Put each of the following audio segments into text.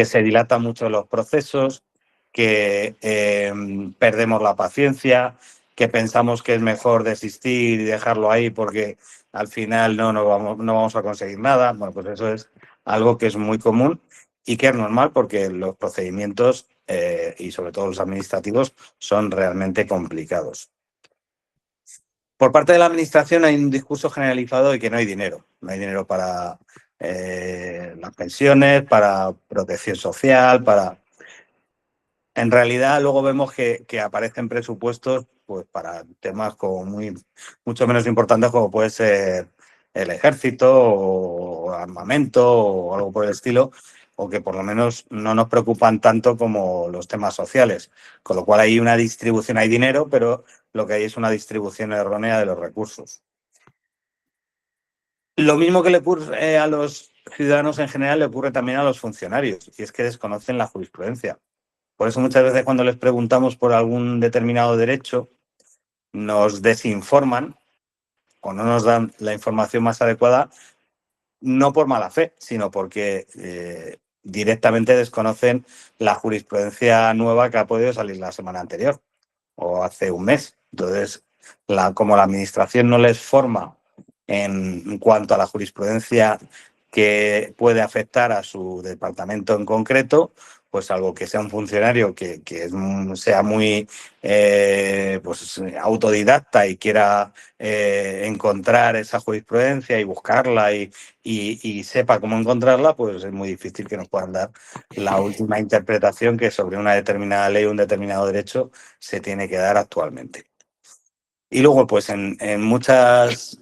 se dilatan mucho los procesos, que perdemos la paciencia, que pensamos que es mejor desistir y dejarlo ahí porque al final no vamos a conseguir nada. Bueno, pues eso es algo que es muy común y que es normal porque los procedimientos y sobre todo los administrativos son realmente complicados. Por parte de la administración hay un discurso generalizado de que no hay dinero. No hay dinero para las pensiones, para protección social, para... En realidad luego vemos que aparecen presupuestos pues, para temas como mucho menos importantes como puede ser el ejército o armamento o algo por el estilo, o que por lo menos no nos preocupan tanto como los temas sociales. Con lo cual hay una distribución, hay dinero, pero lo que hay es una distribución errónea de los recursos. Lo mismo que le ocurre a los ciudadanos en general, le ocurre también a los funcionarios, y es que desconocen la jurisprudencia. Por eso muchas veces cuando les preguntamos por algún determinado derecho, nos desinforman o no nos dan la información más adecuada, no por mala fe, sino porque directamente desconocen la jurisprudencia nueva que ha podido salir la semana anterior o hace un mes. Entonces, como la administración no les forma en cuanto a la jurisprudencia que puede afectar a su departamento en concreto, pues algo que sea un funcionario que sea muy pues, autodidacta y quiera encontrar esa jurisprudencia y buscarla y sepa cómo encontrarla, pues es muy difícil que nos puedan dar la última interpretación que sobre una determinada ley o un determinado derecho se tiene que dar actualmente. Y luego, pues en muchas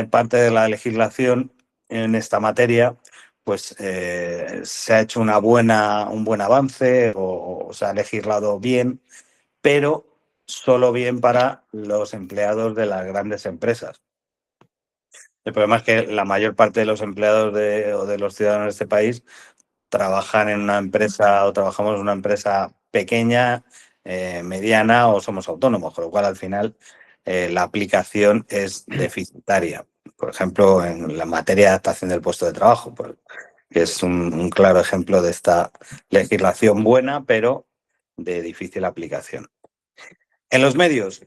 partes de la legislación en esta materia, pues se ha hecho un buen avance o se ha legislado bien, pero solo bien para los empleados de las grandes empresas. El problema es que la mayor parte de los empleados o de los ciudadanos de este país trabajan en una empresa o trabajamos en una empresa pequeña, mediana o somos autónomos, con lo cual al final la aplicación es deficitaria. Por ejemplo, en la materia de adaptación del puesto de trabajo, que es un claro ejemplo de esta legislación buena, pero de difícil aplicación. En los medios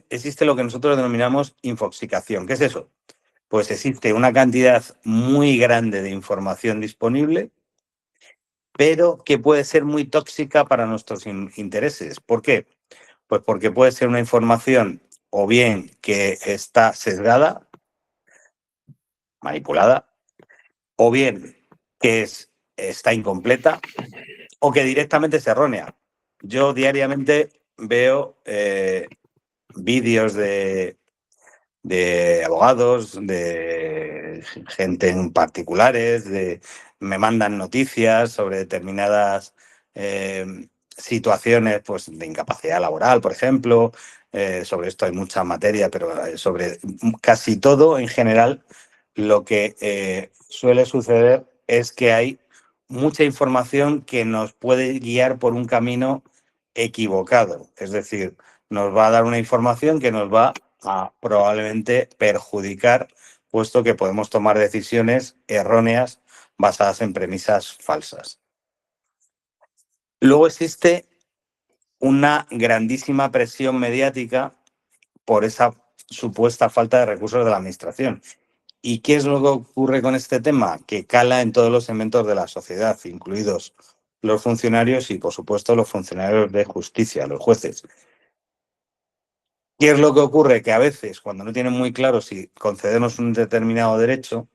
existe lo que nosotros denominamos infoxicación. ¿Qué es eso? Pues existe una cantidad muy grande de información disponible, pero que puede ser muy tóxica para nuestros intereses. ¿Por qué? Pues porque puede ser una información o bien que está sesgada, manipulada, o bien que está incompleta, o que directamente es errónea. Yo diariamente veo vídeos de abogados, de gente en particulares, me mandan noticias sobre determinadas situaciones pues, de incapacidad laboral, por ejemplo. Sobre esto hay mucha materia, pero sobre casi todo en general lo que suele suceder es que hay mucha información que nos puede guiar por un camino equivocado. Es decir, nos va a dar una información que nos va a probablemente perjudicar, puesto que podemos tomar decisiones erróneas basadas en premisas falsas. Luego existe una grandísima presión mediática por esa supuesta falta de recursos de la administración. ¿Y qué es lo que ocurre con este tema? Que cala en todos los segmentos de la sociedad, incluidos los funcionarios y, por supuesto, los funcionarios de justicia, los jueces. ¿Qué es lo que ocurre? Que a veces, cuando no tienen muy claro si concedemos un determinado derecho,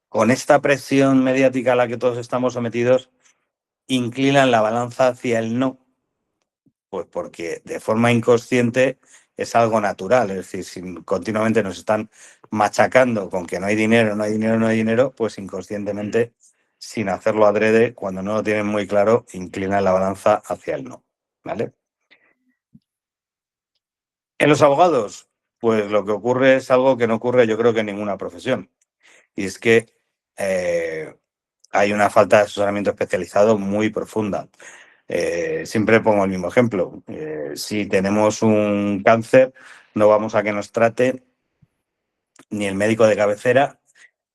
con esta presión mediática a la que todos estamos sometidos, inclinan la balanza hacia el no, pues porque de forma inconsciente es algo natural. Es decir, si continuamente nos están machacando con que no hay dinero, no hay dinero, no hay dinero, pues inconscientemente, sin hacerlo adrede, cuando no lo tienen muy claro, inclinan la balanza hacia el no. ¿Vale? En los abogados, pues lo que ocurre es algo que no ocurre yo creo que en ninguna profesión. Y es que hay una falta de asesoramiento especializado muy profunda. Siempre pongo el mismo ejemplo. Si tenemos un cáncer, no vamos a que nos trate ni el médico de cabecera,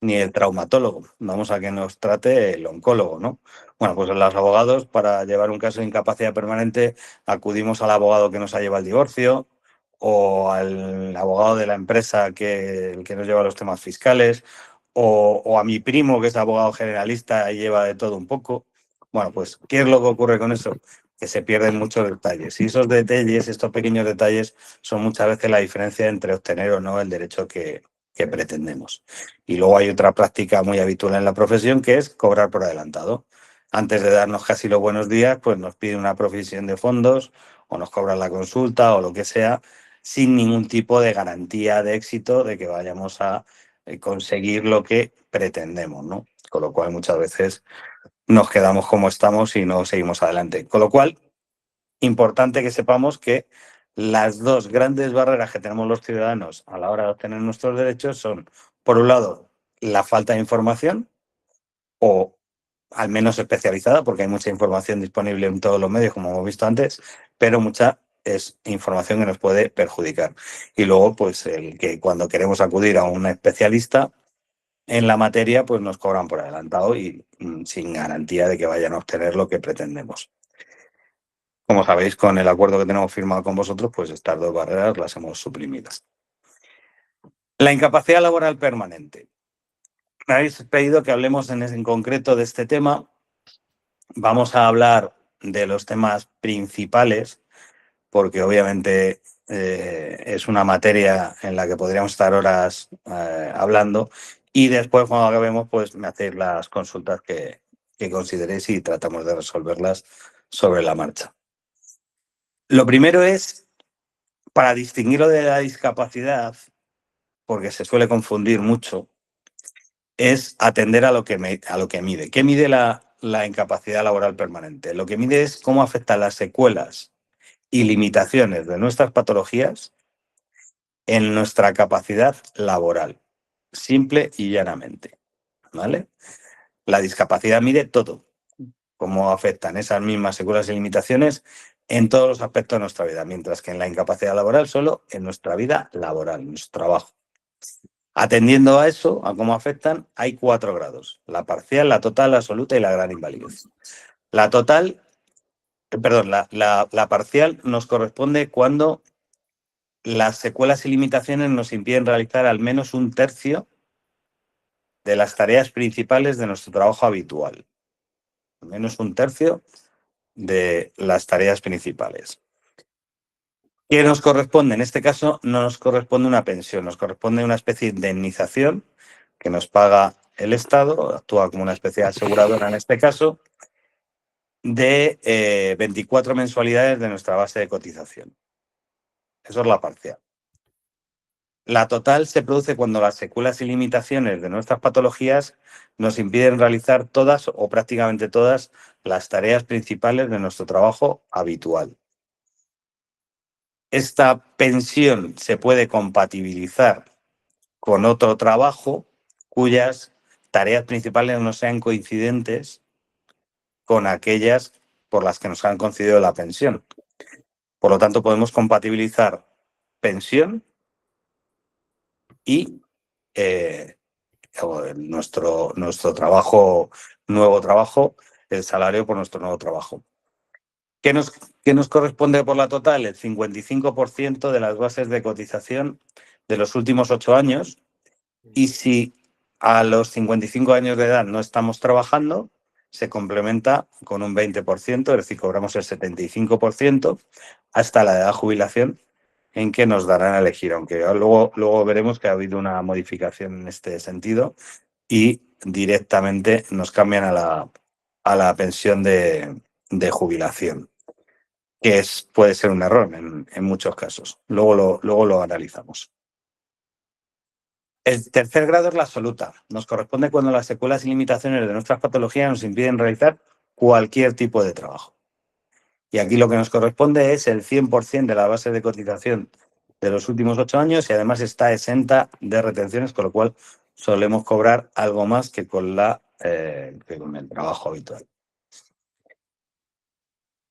ni el traumatólogo. Vamos a que nos trate el oncólogo, ¿no? Bueno, pues los abogados, para llevar un caso de incapacidad permanente, acudimos al abogado que nos ha llevado el divorcio o al abogado de la empresa el que nos lleva los temas fiscales o a mi primo, que es abogado generalista y lleva de todo un poco. Bueno, pues, ¿qué es lo que ocurre con eso? Que se pierden muchos detalles. Y esos detalles, estos pequeños detalles, son muchas veces la diferencia entre obtener o no el derecho que pretendemos. Y luego hay otra práctica muy habitual en la profesión, que es cobrar por adelantado. Antes de darnos casi los buenos días, pues nos pide una provisión de fondos o nos cobran la consulta o lo que sea, sin ningún tipo de garantía de éxito de que vayamos a conseguir lo que pretendemos, ¿no? Con lo cual muchas veces nos quedamos como estamos y no seguimos adelante. Con lo cual, importante que sepamos que las dos grandes barreras que tenemos los ciudadanos a la hora de obtener nuestros derechos son, por un lado, la falta de información, o al menos especializada, porque hay mucha información disponible en todos los medios, como hemos visto antes, pero mucha es información que nos puede perjudicar. Y luego, pues, el que cuando queremos acudir a un especialista en la materia, pues nos cobran por adelantado y sin garantía de que vayan a obtener lo que pretendemos. Como sabéis, con el acuerdo que tenemos firmado con vosotros, pues estas dos barreras las hemos suprimido. La incapacidad laboral permanente. Me habéis pedido que hablemos en concreto de este tema. Vamos a hablar de los temas principales, porque obviamente es una materia en la que podríamos estar horas hablando, y después, cuando acabemos, pues me hacéis las consultas que consideréis y tratamos de resolverlas sobre la marcha. Lo primero es, para distinguirlo de la discapacidad, porque se suele confundir mucho, es atender a lo que mide. ¿Qué mide la incapacidad laboral permanente? Lo que mide es cómo afectan las secuelas y limitaciones de nuestras patologías en nuestra capacidad laboral, simple y llanamente, ¿vale? La discapacidad mide todo, cómo afectan esas mismas secuelas y limitaciones en todos los aspectos de nuestra vida, mientras que en la incapacidad laboral solo en nuestra vida laboral, en nuestro trabajo. Atendiendo a eso, a cómo afectan, hay 4 grados: la parcial, la total, la absoluta y la gran invalidez. La total, perdón, la parcial nos corresponde cuando las secuelas y limitaciones nos impiden realizar al menos un tercio de las tareas principales de nuestro trabajo habitual. Al menos un tercio de las tareas principales. ¿Qué nos corresponde? En este caso no nos corresponde una pensión, nos corresponde una especie de indemnización que nos paga el Estado, actúa como una especie de aseguradora en este caso, de 24 mensualidades de nuestra base de cotización. Eso es la parcial. La total se produce cuando las secuelas y limitaciones de nuestras patologías nos impiden realizar todas o prácticamente todas las tareas principales de nuestro trabajo habitual. Esta pensión se puede compatibilizar con otro trabajo cuyas tareas principales no sean coincidentes con aquellas por las que nos han concedido la pensión. Por lo tanto, podemos compatibilizar pensión y nuestro trabajo, nuevo trabajo, el salario por nuestro nuevo trabajo. ¿Qué nos corresponde por la total? El 55% de las bases de cotización de los últimos 8 años. Y si a los 55 años de edad no estamos trabajando, se complementa con un 20%, es decir, cobramos el 75% hasta la edad de jubilación, en que nos darán a elegir, aunque luego veremos que ha habido una modificación en este sentido y directamente nos cambian a la pensión de jubilación, que puede ser un error en muchos casos. Luego lo analizamos. El tercer grado es la absoluta. Nos corresponde cuando las secuelas y limitaciones de nuestras patologías nos impiden realizar cualquier tipo de trabajo. Y aquí lo que nos corresponde es el 100% de la base de cotización de los últimos 8 años y además está exenta de retenciones, con lo cual solemos cobrar algo más que con el trabajo habitual.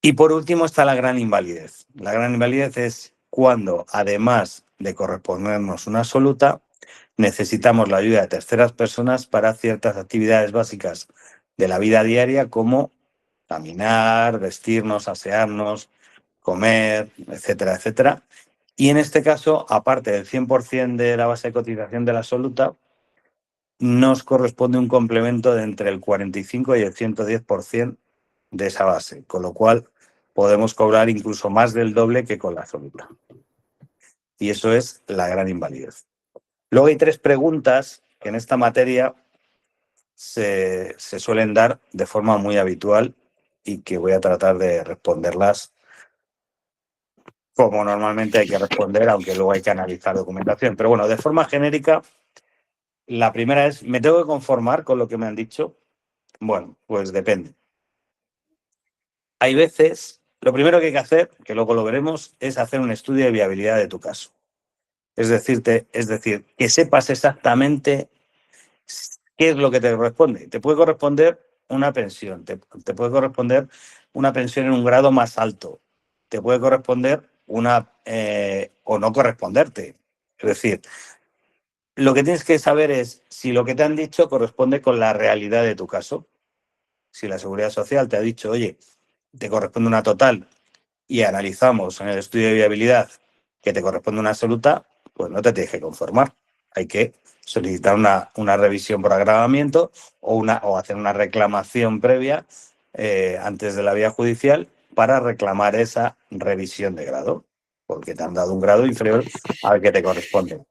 Y por último está la gran invalidez. La gran invalidez es cuando, además de correspondernos una absoluta, necesitamos la ayuda de terceras personas para ciertas actividades básicas de la vida diaria, como caminar, vestirnos, asearnos, comer, etcétera, etcétera. Y en este caso, aparte del 100% de la base de cotización de la absoluta, nos corresponde un complemento de entre el 45 y el 110% de esa base, con lo cual podemos cobrar incluso más del doble que con la absoluta. Y eso es la gran invalidez. Luego hay 3 preguntas que en esta materia se suelen dar de forma muy habitual y que voy a tratar de responderlas como normalmente hay que responder, aunque luego hay que analizar documentación. Pero bueno, de forma genérica, la primera es, ¿me tengo que conformar con lo que me han dicho? Bueno, pues depende. Hay veces, lo primero que hay que hacer, que luego lo veremos, es hacer un estudio de viabilidad de tu caso. Es decir, que sepas exactamente qué es lo que te corresponde. Te puede corresponder una pensión, te puede corresponder una pensión en un grado más alto, te puede corresponder una o no corresponderte. Es decir, lo que tienes que saber es si lo que te han dicho corresponde con la realidad de tu caso. Si la Seguridad Social te ha dicho, oye, te corresponde una total y analizamos en el estudio de viabilidad que te corresponde una absoluta, pues no te tienes que conformar. Hay que solicitar una revisión por agravamiento o hacer una reclamación previa antes de la vía judicial para reclamar esa revisión de grado, porque te han dado un grado inferior al que te corresponde.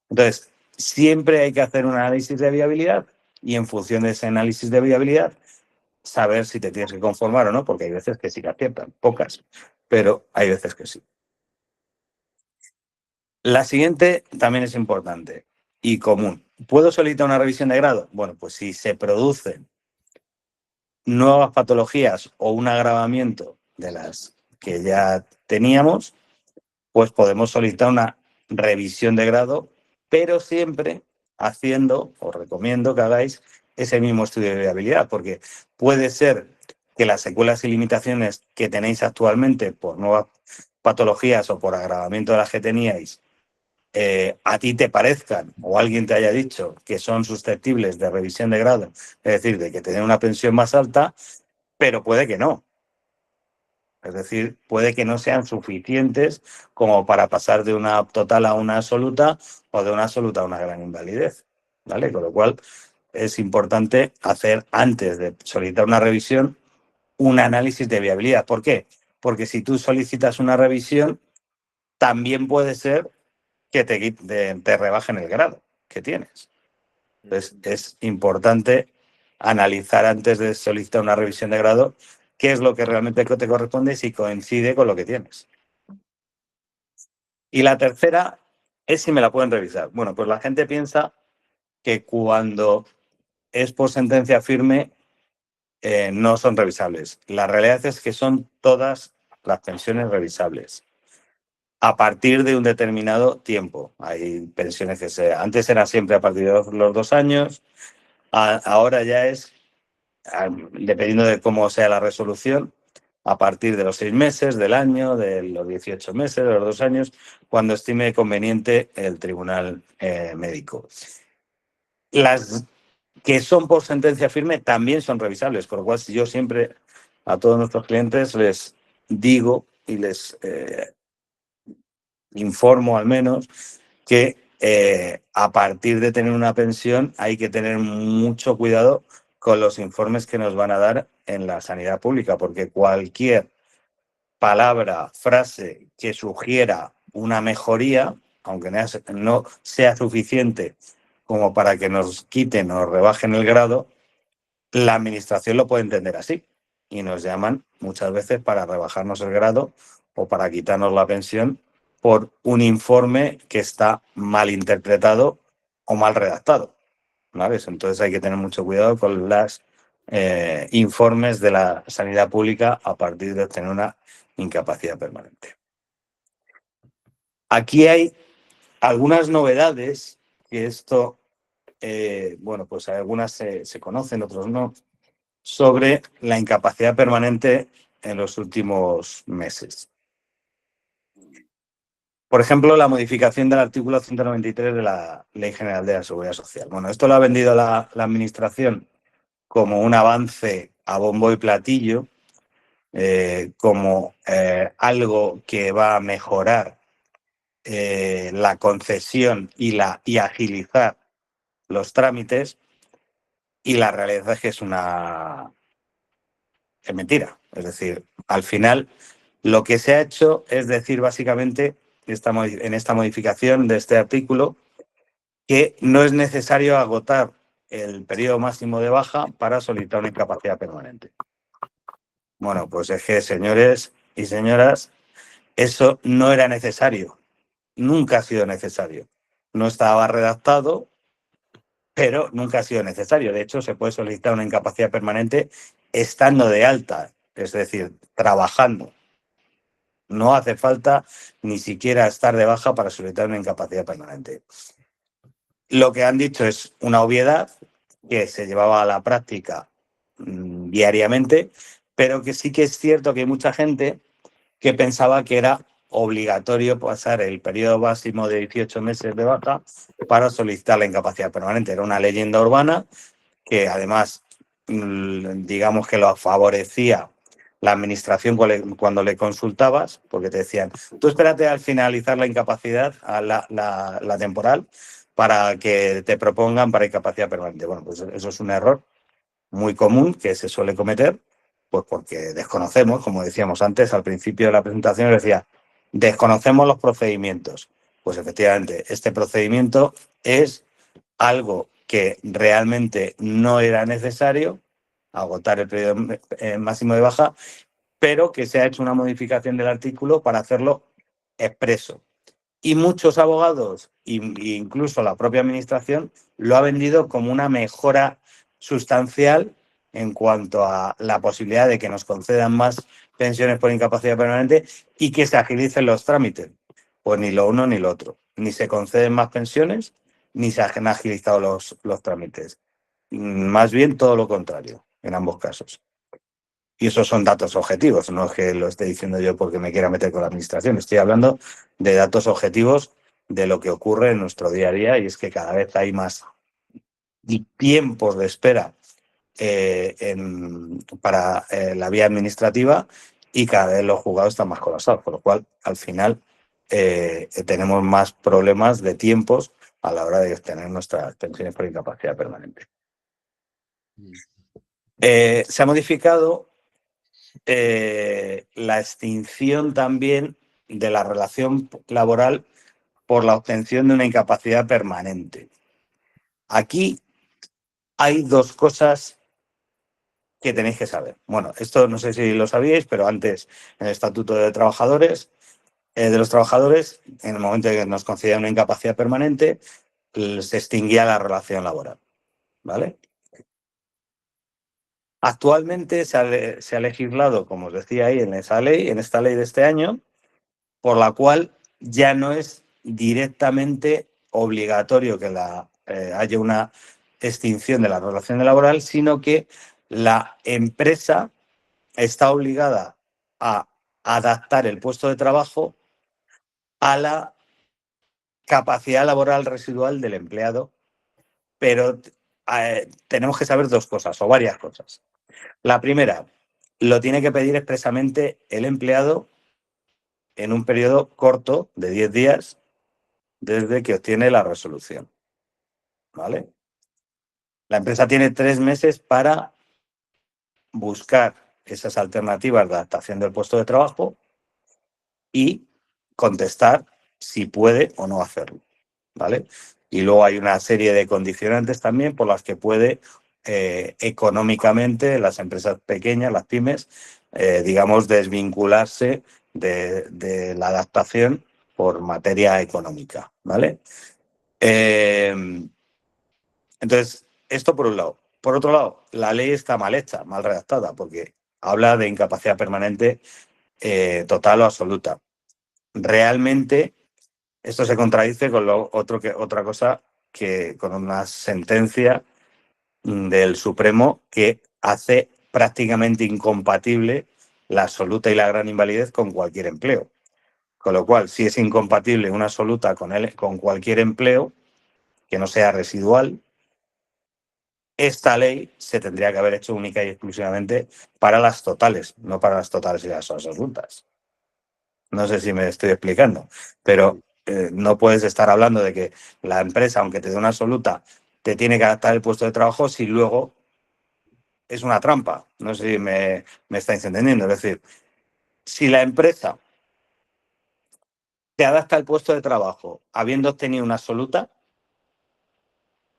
Entonces, siempre hay que hacer un análisis de viabilidad y en función de ese análisis de viabilidad saber si te tienes que conformar o no, porque hay veces que sí que aciertan, pocas, pero hay veces que sí. La siguiente también es importante y común. ¿Puedo solicitar una revisión de grado? Bueno, pues si se producen nuevas patologías o un agravamiento de las que ya teníamos, pues podemos solicitar una revisión de grado, pero siempre haciendo, os recomiendo que hagáis ese mismo estudio de viabilidad, porque puede ser que las secuelas y limitaciones que tenéis actualmente por nuevas patologías o por agravamiento de las que teníais, a ti te parezcan o alguien te haya dicho que son susceptibles de revisión de grado, es decir, de que te den una pensión más alta, pero puede que no. Es decir, puede que no sean suficientes como para pasar de una total a una absoluta o de una absoluta a una gran invalidez, ¿vale? Con lo cual es importante hacer, antes de solicitar una revisión, un análisis de viabilidad. ¿Por qué? Porque si tú solicitas una revisión, también puede ser que te rebajen el grado que tienes. Entonces, es importante analizar antes de solicitar una revisión de grado qué es lo que realmente te corresponde y si coincide con lo que tienes. Y la tercera es si me la pueden revisar. Bueno, pues la gente piensa que cuando es por sentencia firme no son revisables. La realidad es que son todas las pensiones revisables a partir de un determinado tiempo. Hay pensiones que antes era siempre a partir de los 2 años, ahora ya es, dependiendo de cómo sea la resolución, a partir de los 6 meses, del año, de los 18 meses, de los 2 años, cuando estime conveniente el tribunal médico. Las que son por sentencia firme también son revisables, con lo cual yo siempre a todos nuestros clientes les digo y les informo al menos que a partir de tener una pensión hay que tener mucho cuidado con los informes que nos van a dar en la sanidad pública, porque cualquier palabra, frase que sugiera una mejoría, aunque no sea suficiente como para que nos quiten o rebajen el grado, la administración lo puede entender así y nos llaman muchas veces para rebajarnos el grado o para quitarnos la pensión por un informe que está mal interpretado o mal redactado, ¿vale? Entonces hay que tener mucho cuidado con los informes de la sanidad pública a partir de tener una incapacidad permanente. Aquí hay algunas novedades que esto, bueno, pues algunas se conocen, otros no, sobre la incapacidad permanente en los últimos meses. Por ejemplo, la modificación del artículo 193 de la Ley General de la Seguridad Social. Bueno, esto lo ha vendido la Administración como un avance a bombo y platillo, como algo que va a mejorar la concesión y agilizar los trámites, y la realidad es que es mentira. Es decir, al final lo que se ha hecho es decir básicamente en esta modificación de este artículo que no es necesario agotar el periodo máximo de baja para solicitar una incapacidad permanente. Bueno, pues es que, señores y señoras, eso no era necesario. Nunca ha sido necesario. No estaba redactado, pero nunca ha sido necesario. De hecho, se puede solicitar una incapacidad permanente estando de alta, es decir, trabajando. No hace falta ni siquiera estar de baja para solicitar una incapacidad permanente. Lo que han dicho es una obviedad que se llevaba a la práctica diariamente, pero que sí que es cierto que hay mucha gente que pensaba que era obligatorio pasar el periodo máximo de 18 meses de baja para solicitar la incapacidad permanente. Era una leyenda urbana que además, digamos que lo favorecía la administración cuando le consultabas, porque te decían, tú espérate al finalizar la incapacidad, la temporal, para que te propongan para incapacidad permanente. Bueno, pues eso es un error muy común que se suele cometer, pues porque desconocemos, como decíamos antes al principio de la presentación, decía, desconocemos los procedimientos. Pues efectivamente, este procedimiento es algo que realmente no era necesario, agotar el periodo máximo de baja, pero que se ha hecho una modificación del artículo para hacerlo expreso. Y muchos abogados, e incluso la propia administración, lo ha vendido como una mejora sustancial en cuanto a la posibilidad de que nos concedan más pensiones por incapacidad permanente y que se agilicen los trámites. Pues ni lo uno ni lo otro. Ni se conceden más pensiones, ni se han agilizado los trámites. Más bien todo lo contrario, en ambos casos. Y esos son datos objetivos, no es que lo esté diciendo yo porque me quiera meter con la administración. Estoy hablando de datos objetivos de lo que ocurre en nuestro día a día, y es que cada vez hay más tiempos de espera para la vía administrativa, y cada vez los juzgados están más colapsados, por lo cual al final tenemos más problemas de tiempos a la hora de obtener nuestras pensiones por incapacidad permanente. Se ha modificado la extinción también de la relación laboral por la obtención de una incapacidad permanente. Aquí hay dos cosas que tenéis que saber. Bueno, esto no sé si lo sabíais, pero antes en el Estatuto de Trabajadores, en el momento en que nos concedían una incapacidad permanente, se extinguía la relación laboral, ¿vale? Actualmente se ha legislado, como os decía ahí, en esta ley de este año, por la cual ya no es directamente obligatorio que haya una extinción de la relación laboral, sino que la empresa está obligada a adaptar el puesto de trabajo a la capacidad laboral residual del empleado, pero tenemos que saber dos cosas o varias cosas. La primera, lo tiene que pedir expresamente el empleado en un periodo corto de 10 días desde que obtiene la resolución, ¿vale? La empresa tiene 3 meses para buscar esas alternativas de adaptación del puesto de trabajo y contestar si puede o no hacerlo, ¿vale? Y luego hay una serie de condicionantes también por las que puede económicamente las empresas pequeñas, las pymes, digamos, desvincularse de la adaptación por materia económica, ¿vale? Entonces, esto por un lado. Por otro lado, la ley está mal hecha, mal redactada, porque habla de incapacidad permanente total o absoluta. Realmente, esto se contradice con otra cosa, que con una sentencia del Supremo que hace prácticamente incompatible la absoluta y la gran invalidez con cualquier empleo. Con lo cual, si es incompatible una absoluta con cualquier empleo que no sea residual, esta ley se tendría que haber hecho única y exclusivamente para las totales, no para las totales y las absolutas. No sé si me estoy explicando, pero no puedes estar hablando de que la empresa, aunque te dé una absoluta, te tiene que adaptar el puesto de trabajo si luego es una trampa. No sé si me estáis entendiendo. Es decir, si la empresa te adapta el puesto de trabajo habiendo obtenido una absoluta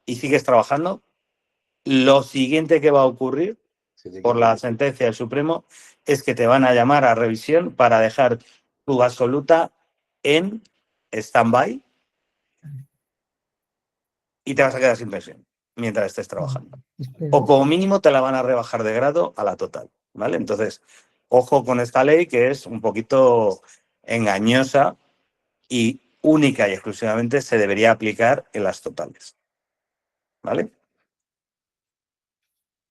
y sigues trabajando, lo siguiente que va a ocurrir por la sentencia del Supremo es que te van a llamar a revisión para dejar tu absoluta en stand-by y te vas a quedar sin pensión mientras estés trabajando. O como mínimo te la van a rebajar de grado a la total, ¿vale? Entonces, ojo con esta ley que es un poquito engañosa y única y exclusivamente se debería aplicar en las totales, ¿vale?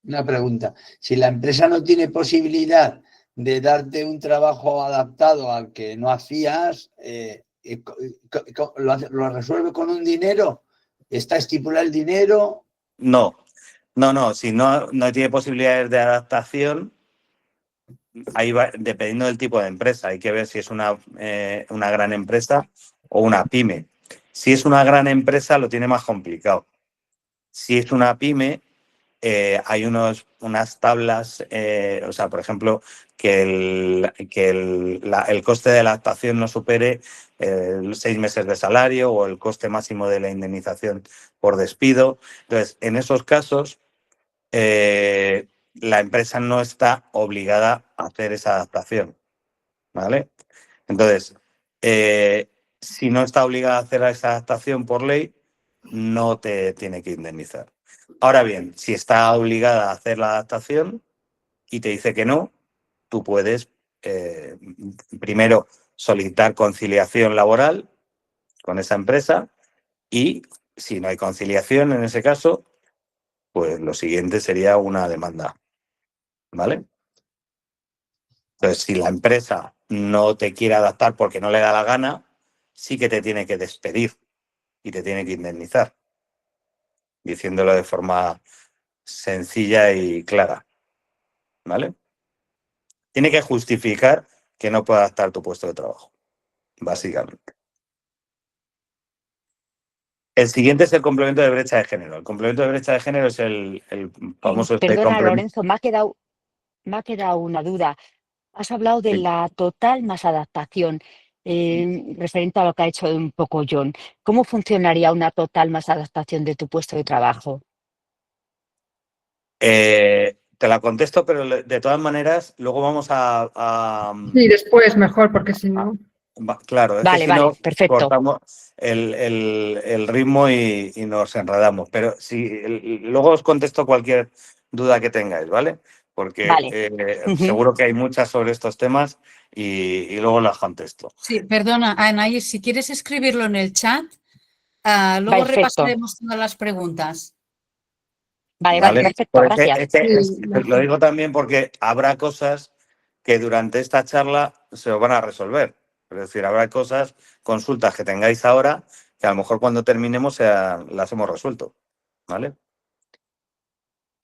Una pregunta. Si la empresa no tiene posibilidad de darte un trabajo adaptado al que no hacías, ¿lo resuelve con un dinero? ¿Está estipulado el dinero? No. Si no tiene posibilidades de adaptación, ahí va, dependiendo del tipo de empresa, hay que ver si es una gran empresa o una pyme. Si es una gran empresa, lo tiene más complicado. Si es una pyme, hay unas tablas, o sea, por ejemplo, que el coste de la adaptación no supere 6 meses de salario o el coste máximo de la indemnización por despido. Entonces, en esos casos, la empresa no está obligada a hacer esa adaptación, ¿vale? Entonces, si no está obligada a hacer esa adaptación por ley, no te tiene que indemnizar. Ahora bien, si está obligada a hacer la adaptación y te dice que no, tú puedes primero solicitar conciliación laboral con esa empresa y si no hay conciliación en ese caso, pues lo siguiente sería una demanda, ¿vale? Entonces, si la empresa no te quiere adaptar porque no le da la gana, sí que te tiene que despedir y te tiene que indemnizar, diciéndolo de forma sencilla y clara, ¿vale? Tiene que justificar que no puede adaptar tu puesto de trabajo, básicamente. El siguiente es el complemento de brecha de género. El complemento de brecha de género es el famoso Perdona, complemento. Lorenzo, me ha quedado una duda. Has hablado de Sí. la total más adaptación, referente a lo que ha hecho un poco John. ¿Cómo funcionaría una total más adaptación de tu puesto de trabajo? Te la contesto, pero de todas maneras, luego vamos a Sí, después mejor, porque si no. Claro, es que Vale, si no perfecto. cortamos el ritmo y nos enredamos. Pero luego os contesto cualquier duda que tengáis, ¿vale? Porque Vale. seguro que hay muchas sobre estos temas y luego las contesto. Sí, perdona, Anaís, si quieres escribirlo en el chat, luego Perfecto. repasaremos todas las preguntas. Vale, perfecto, Pues gracias. lo digo también porque habrá cosas que durante esta charla se os van a resolver. Es decir, habrá cosas, consultas que tengáis ahora que a lo mejor cuando terminemos las hemos resuelto, ¿vale?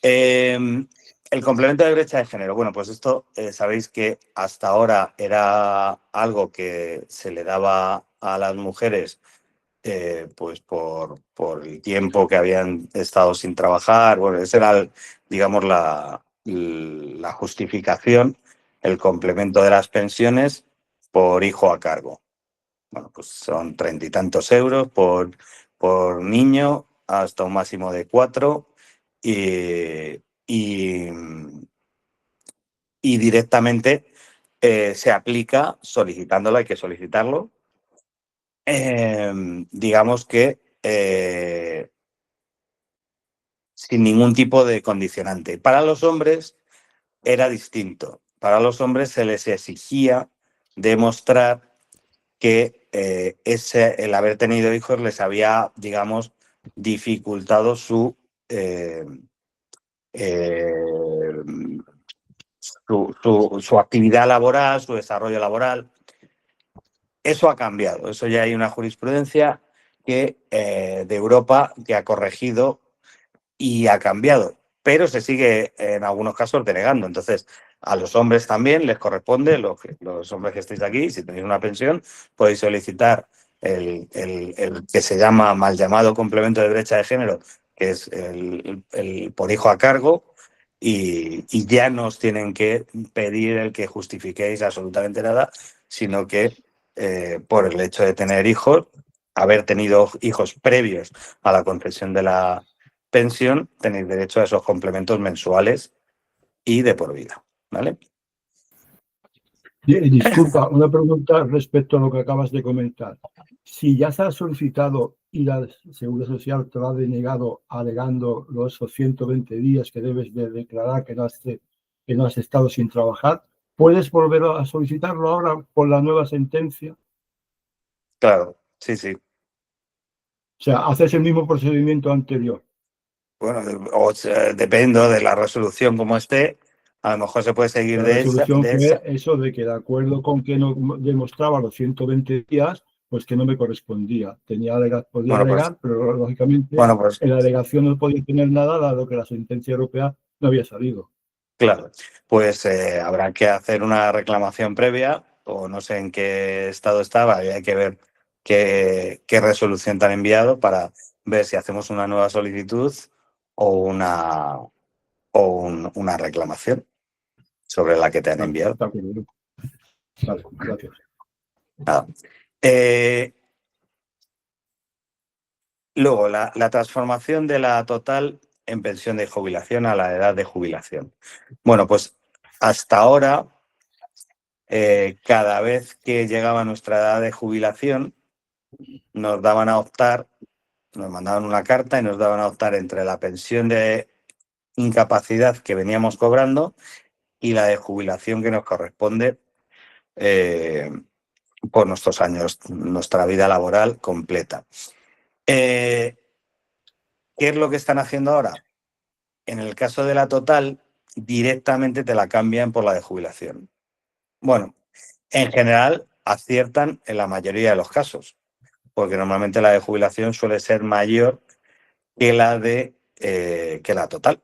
El complemento de brecha de género. Bueno, pues esto sabéis que hasta ahora era algo que se le daba a las mujeres pues por el tiempo que habían estado sin trabajar. Bueno, esa era, digamos, la justificación, el complemento de las pensiones por hijo a cargo. Bueno, pues son 30 y tantos euros por niño, hasta un máximo de 4 y, y directamente se aplica solicitándolo, hay que solicitarlo. Digamos que sin ningún tipo de condicionante. Para los hombres era distinto. Para los hombres se les exigía demostrar que el haber tenido hijos les había, digamos, dificultado eh, eh, su actividad laboral, su desarrollo laboral. eso ha cambiado, eso ya hay una jurisprudencia que, de Europa que ha corregido y ha cambiado, pero se sigue en algunos casos denegando. Entonces, a los hombres también les corresponde, los hombres que estéis aquí, si tenéis una pensión, podéis solicitar el que se llama mal llamado complemento de brecha de género, que es el por hijo a cargo, y ya no os tienen que pedir el que justifiquéis absolutamente nada, sino que por el hecho de tener hijos, haber tenido hijos previos a la concesión de la pensión, tenéis derecho a esos complementos mensuales y de por vida, ¿vale? Disculpa, una pregunta respecto a lo que acabas de comentar. Si ya se ha solicitado y la Seguridad Social te lo ha denegado alegando esos 120 días que debes de declarar que no has estado sin trabajar, ¿puedes volver a solicitarlo ahora por la nueva sentencia? Claro, sí, sí. O sea, haces el mismo procedimiento anterior. Bueno, depende de la resolución como esté, a lo mejor se puede seguir La de esa. resolución fue eso de que de acuerdo con que no demostraba los 120 días, pues que no me correspondía. Podía Bueno, alegar, pero lógicamente pues en la alegación no podía tener nada, dado que la sentencia europea no había salido. claro, pues habrá que hacer una reclamación previa, o no sé en qué estado estaba, y hay que ver qué resolución te han enviado para ver si hacemos una nueva solicitud o una reclamación sobre la que te han enviado. Está bien. Vale, gracias. Nada. Luego, la transformación de la total en pensión de jubilación a la edad de jubilación. Bueno, pues hasta ahora, cada vez que llegaba nuestra edad de jubilación, nos daban a optar, nos mandaban una carta y nos daban a optar entre la pensión de incapacidad que veníamos cobrando y la de jubilación que nos corresponde por nuestros años, nuestra vida laboral completa. ¿Qué es lo que están haciendo ahora? En el caso de la total, directamente te la cambian por la de jubilación. Bueno, en general aciertan en la mayoría de los casos, porque normalmente la de jubilación suele ser mayor que la total.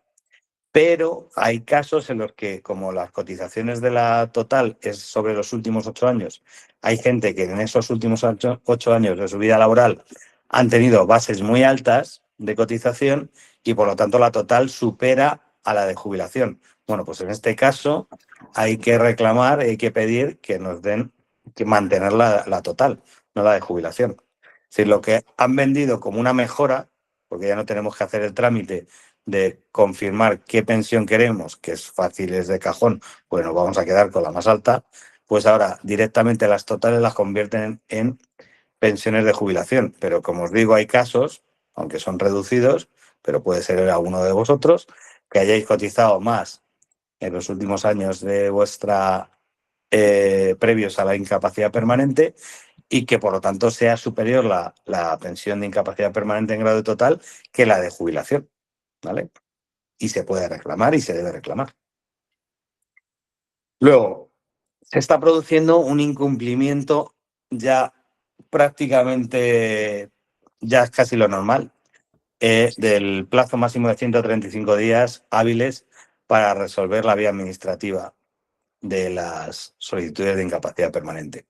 Pero hay casos en los que, como las cotizaciones de la total es sobre los últimos 8 años, hay gente que en esos últimos 8 años de su vida laboral han tenido bases muy altas de cotización y, por lo tanto, la total supera a la de jubilación. Bueno, pues en este caso hay que reclamar, hay que pedir que nos den, que mantener la total, no la de jubilación. Es decir, lo que han vendido como una mejora, porque ya no tenemos que hacer el trámite de confirmar qué pensión queremos, que es fácil, es de cajón, pues nos vamos a quedar con la más alta, pues ahora directamente las totales las convierten en pensiones de jubilación. Pero como os digo, hay casos, aunque son reducidos, pero puede ser alguno de vosotros, que hayáis cotizado más en los últimos años de vuestra previos a la incapacidad permanente y que por lo tanto sea superior la pensión de incapacidad permanente en grado total que la de jubilación, ¿vale? Y se puede reclamar y se debe reclamar. Luego, se está produciendo un incumplimiento ya prácticamente, ya es casi lo normal, del plazo máximo de 135 días hábiles para resolver la vía administrativa de las solicitudes de incapacidad permanente.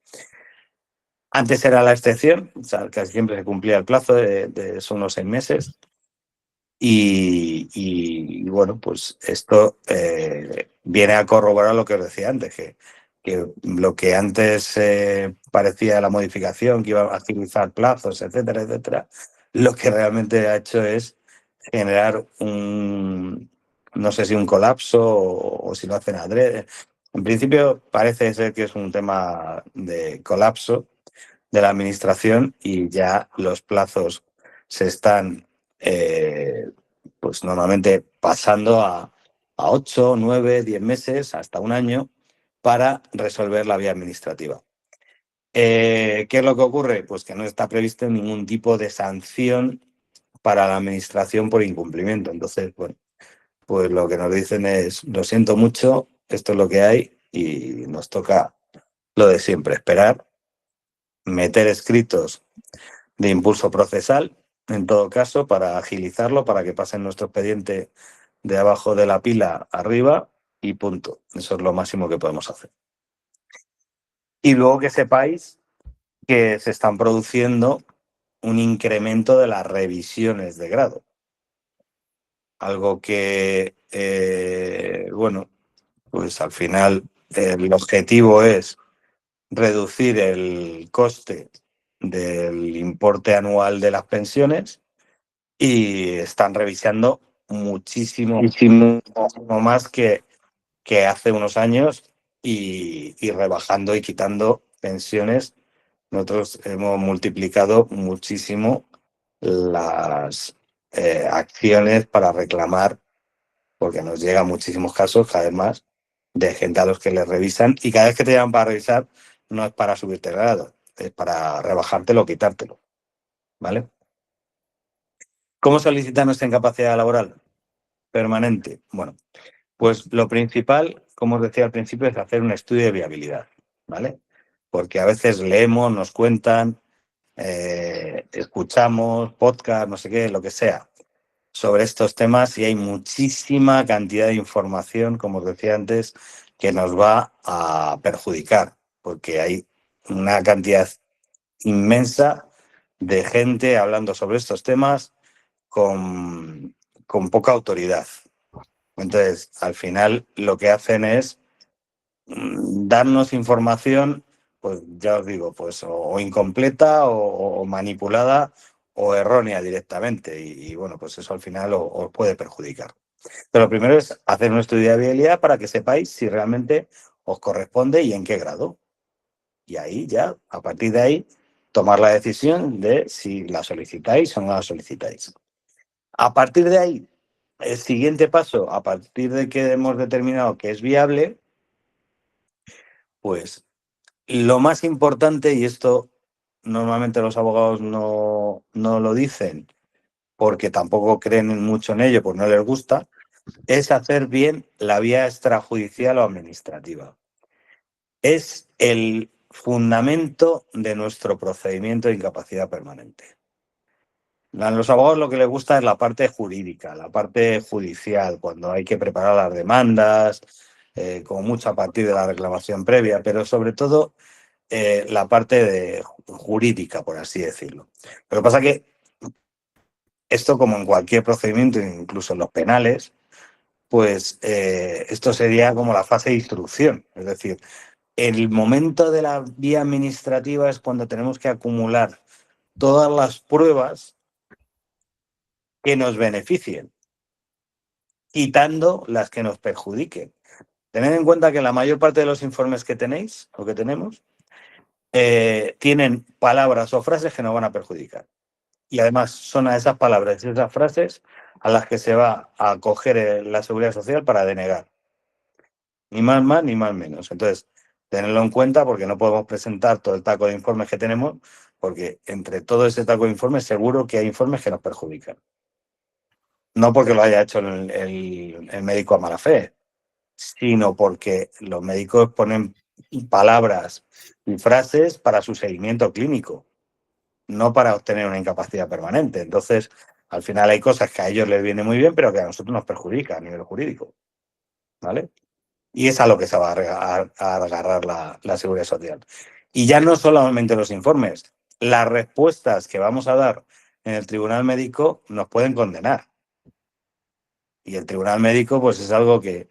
Antes era la excepción, o sea, casi siempre se cumplía el plazo de son unos 6 meses. Y bueno, pues esto viene a corroborar lo que os decía antes, que lo que antes parecía la modificación, que iba a agilizar plazos, etcétera, etcétera, lo que realmente ha hecho es generar no sé si un colapso o si lo hacen adrede. En principio parece ser que es un tema de colapso de la administración y ya los plazos se están pues normalmente pasando a 8, 9, 10 meses, hasta un año, para resolver la vía administrativa. ¿Qué es lo que ocurre? Pues que no está previsto ningún tipo de sanción para la administración por incumplimiento. Entonces, bueno, pues lo que nos dicen es, lo siento mucho, esto es lo que hay y nos toca lo de siempre, esperar meter escritos de impulso procesal, en todo caso, para agilizarlo, para que pasen nuestro expediente de abajo de la pila arriba y punto. Eso es lo máximo que podemos hacer. Y luego que sepáis que se están produciendo un incremento de las revisiones de grado. Algo que, bueno, pues al final el objetivo es reducir el coste del importe anual de las pensiones y están revisando muchísimo más que hace unos años y rebajando y quitando pensiones. Nosotros hemos multiplicado muchísimo las acciones para reclamar, porque nos llegan muchísimos casos, cada vez más, de gente a los que les revisan, y cada vez que te llaman para revisar no es para subirte el grado, es para rebajártelo o quitártelo, ¿vale? ¿Cómo solicitar nuestra incapacidad laboral permanente? Bueno, pues lo principal, como os decía al principio, es hacer un estudio de viabilidad, ¿vale? Porque a veces leemos, nos cuentan, escuchamos podcast, no sé qué, lo que sea, sobre estos temas, y hay muchísima cantidad de información, como os decía antes, que nos va a perjudicar, porque hay una cantidad inmensa de gente hablando sobre estos temas con poca autoridad. Entonces, al final, lo que hacen es darnos información, pues ya os digo, pues o incompleta o manipulada o errónea directamente. Y bueno, pues eso al final os puede perjudicar. Pero lo primero es hacer un estudio de viabilidad para que sepáis si realmente os corresponde y en qué grado. Y ahí ya, a partir de ahí, tomar la decisión de si la solicitáis o no la solicitáis. A partir de ahí, el siguiente paso, a partir de que hemos determinado que es viable, pues lo más importante, y esto normalmente los abogados no lo dicen porque tampoco creen mucho en ello, pues no les gusta, es hacer bien la vía extrajudicial o administrativa. Es el fundamento de nuestro procedimiento de incapacidad permanente. A los abogados lo que les gusta es la parte jurídica, la parte judicial, cuando hay que preparar las demandas, como mucho a partir de la reclamación previa, pero sobre todo la parte jurídica, por así decirlo. Lo que pasa es que esto, como en cualquier procedimiento, incluso en los penales, pues esto sería como la fase de instrucción. Es decir, el momento de la vía administrativa es cuando tenemos que acumular todas las pruebas que nos beneficien, quitando las que nos perjudiquen. Tened en cuenta que la mayor parte de los informes que tenéis o que tenemos tienen palabras o frases que nos van a perjudicar. Y además son a esas palabras y esas frases a las que se va a acoger la Seguridad Social para denegar. Ni más ni más menos. Entonces, tenedlo en cuenta, porque no podemos presentar todo el taco de informes que tenemos, porque entre todo ese taco de informes seguro que hay informes que nos perjudican. No porque lo haya hecho el médico a mala fe, sino porque los médicos ponen palabras y frases para su seguimiento clínico, no para obtener una incapacidad permanente. Entonces, al final hay cosas que a ellos les viene muy bien, pero que a nosotros nos perjudica a nivel jurídico, ¿vale? Y es a lo que se va a agarrar la Seguridad Social. Y ya no solamente los informes, las respuestas que vamos a dar en el tribunal médico nos pueden condenar. Y el tribunal médico, pues es algo que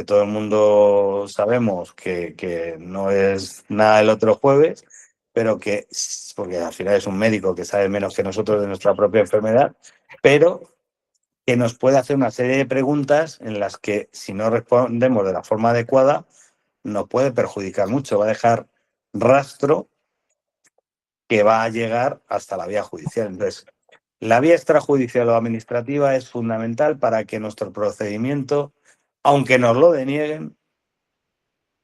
todo el mundo sabemos que no es nada el otro jueves, pero que, porque al final es un médico que sabe menos que nosotros de nuestra propia enfermedad, pero que nos puede hacer una serie de preguntas en las que, si no respondemos de la forma adecuada, nos puede perjudicar mucho, va a dejar rastro que va a llegar hasta la vía judicial. Entonces, la vía extrajudicial o administrativa es fundamental para que nuestro procedimiento, aunque nos lo denieguen,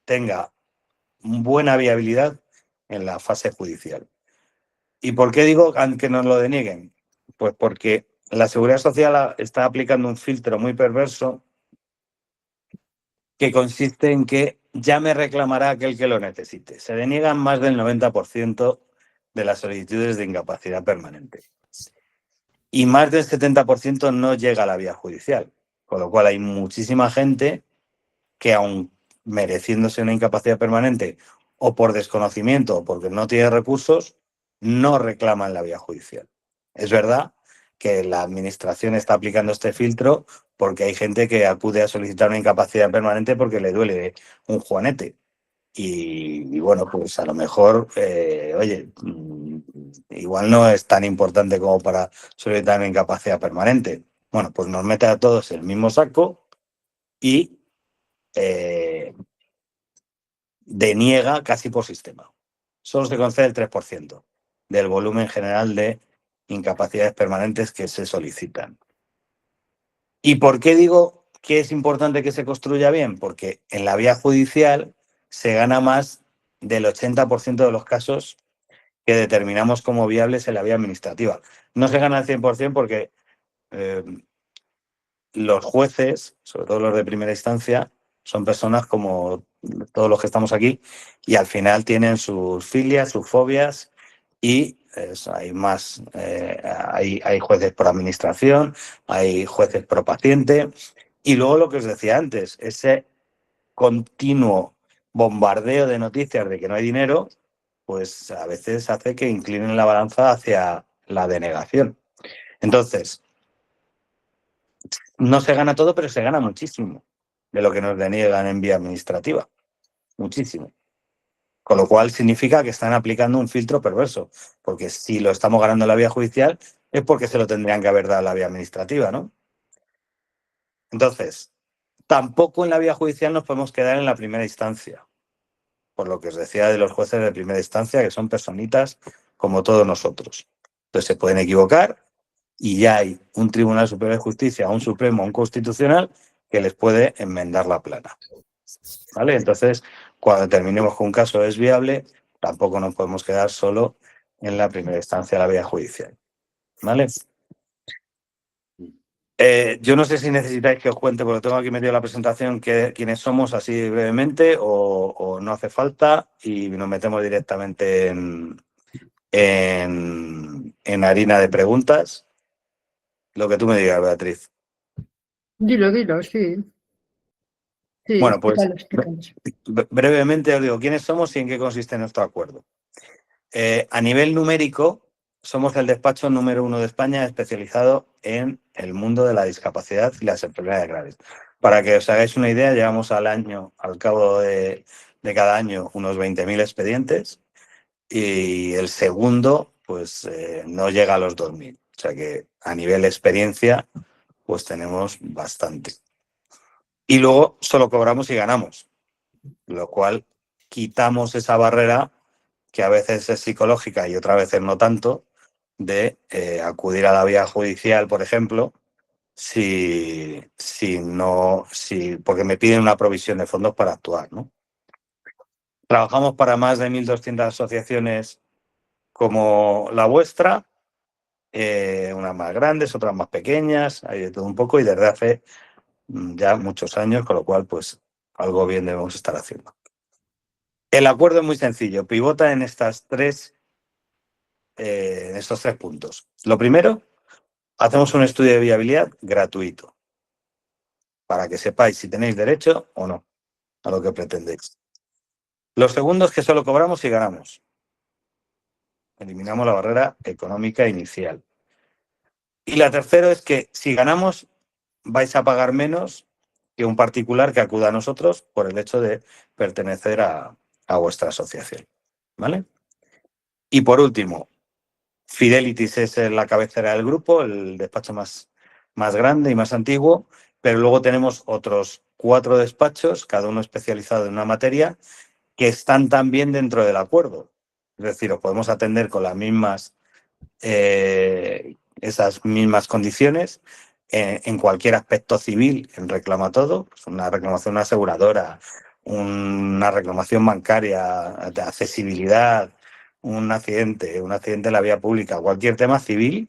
tenga buena viabilidad en la fase judicial. ¿Y por qué digo aunque nos lo denieguen? Pues porque la Seguridad Social está aplicando un filtro muy perverso que consiste en que ya me reclamará aquel que lo necesite. Se deniegan más del 90% de las solicitudes de incapacidad permanente. Y más del 70% no llega a la vía judicial, con lo cual hay muchísima gente que, aun mereciéndose una incapacidad permanente o por desconocimiento o porque no tiene recursos, no reclaman la vía judicial. Es verdad que la administración está aplicando este filtro porque hay gente que acude a solicitar una incapacidad permanente porque le duele un juanete. Y bueno, pues a lo mejor, oye, igual no es tan importante como para solicitar una incapacidad permanente. Bueno, pues nos mete a todos en el mismo saco y deniega casi por sistema. Solo se concede el 3% del volumen general de incapacidades permanentes que se solicitan. ¿Y por qué digo que es importante que se construya bien? Porque en la vía judicial se gana más del 80% de los casos que determinamos como viables en la vía administrativa. No se gana al 100% porque los jueces, sobre todo los de primera instancia, son personas como todos los que estamos aquí y al final tienen sus filias, sus fobias y hay más, hay jueces por administración, hay jueces pro paciente y luego lo que os decía antes, ese continuo bombardeo de noticias de que no hay dinero, pues a veces hace que inclinen la balanza hacia la denegación. Entonces, no se gana todo, pero se gana muchísimo de lo que nos deniegan en vía administrativa. Muchísimo. Con lo cual significa que están aplicando un filtro perverso, porque si lo estamos ganando en la vía judicial es porque se lo tendrían que haber dado en la vía administrativa, ¿no? Entonces, tampoco en la vía judicial nos podemos quedar en la primera instancia, por lo que os decía de los jueces de primera instancia, que son personitas como todos nosotros. Entonces se pueden equivocar y ya hay un Tribunal Superior de Justicia, un Supremo, un Constitucional que les puede enmendar la plana. ¿Vale? Entonces, cuando terminemos con un caso es viable, tampoco nos podemos quedar solo en la primera instancia de la vía judicial. ¿Vale? Yo no sé si necesitáis que os cuente, porque tengo aquí metido la presentación, quiénes somos así brevemente o no hace falta y nos metemos directamente en harina de preguntas. Lo que tú me digas, Beatriz. Dilo, sí. Sí, Bueno, pues explícalos. brevemente os digo quiénes somos y en qué consiste nuestro acuerdo. A nivel numérico, somos el despacho número 1 de España especializado en el mundo de la discapacidad y las enfermedades graves. Para que os hagáis una idea, llevamos al cabo de cada año, unos 20.000 expedientes y el segundo, pues no llega a los 2.000. O sea que a nivel experiencia, pues tenemos bastante. Y luego solo cobramos y ganamos, lo cual quitamos esa barrera que a veces es psicológica y otras veces no tanto, de acudir a la vía judicial, por ejemplo, porque me piden una provisión de fondos para actuar, ¿no? Trabajamos para más de 1.200 asociaciones como la vuestra, unas más grandes, otras más pequeñas, hay de todo un poco y desde hace ya muchos años, con lo cual, pues, algo bien debemos estar haciendo. El acuerdo es muy sencillo, pivota en estos tres puntos. Lo primero, hacemos un estudio de viabilidad gratuito para que sepáis si tenéis derecho o no a lo que pretendéis. Lo segundo es que solo cobramos si ganamos. Eliminamos la barrera económica inicial. Y la tercera es que si ganamos vais a pagar menos que un particular que acuda a nosotros por el hecho de pertenecer a vuestra asociación. ¿Vale? Y por último, Fidelitis es la cabecera del grupo, el despacho más grande y más antiguo, pero luego tenemos otros 4 despachos, cada uno especializado en una materia, que están también dentro del acuerdo. Es decir, os podemos atender con las mismas, esas mismas condiciones en cualquier aspecto civil, en reclamatodo, pues una reclamación una aseguradora, una reclamación bancaria, de accesibilidad, un accidente en la vía pública, cualquier tema civil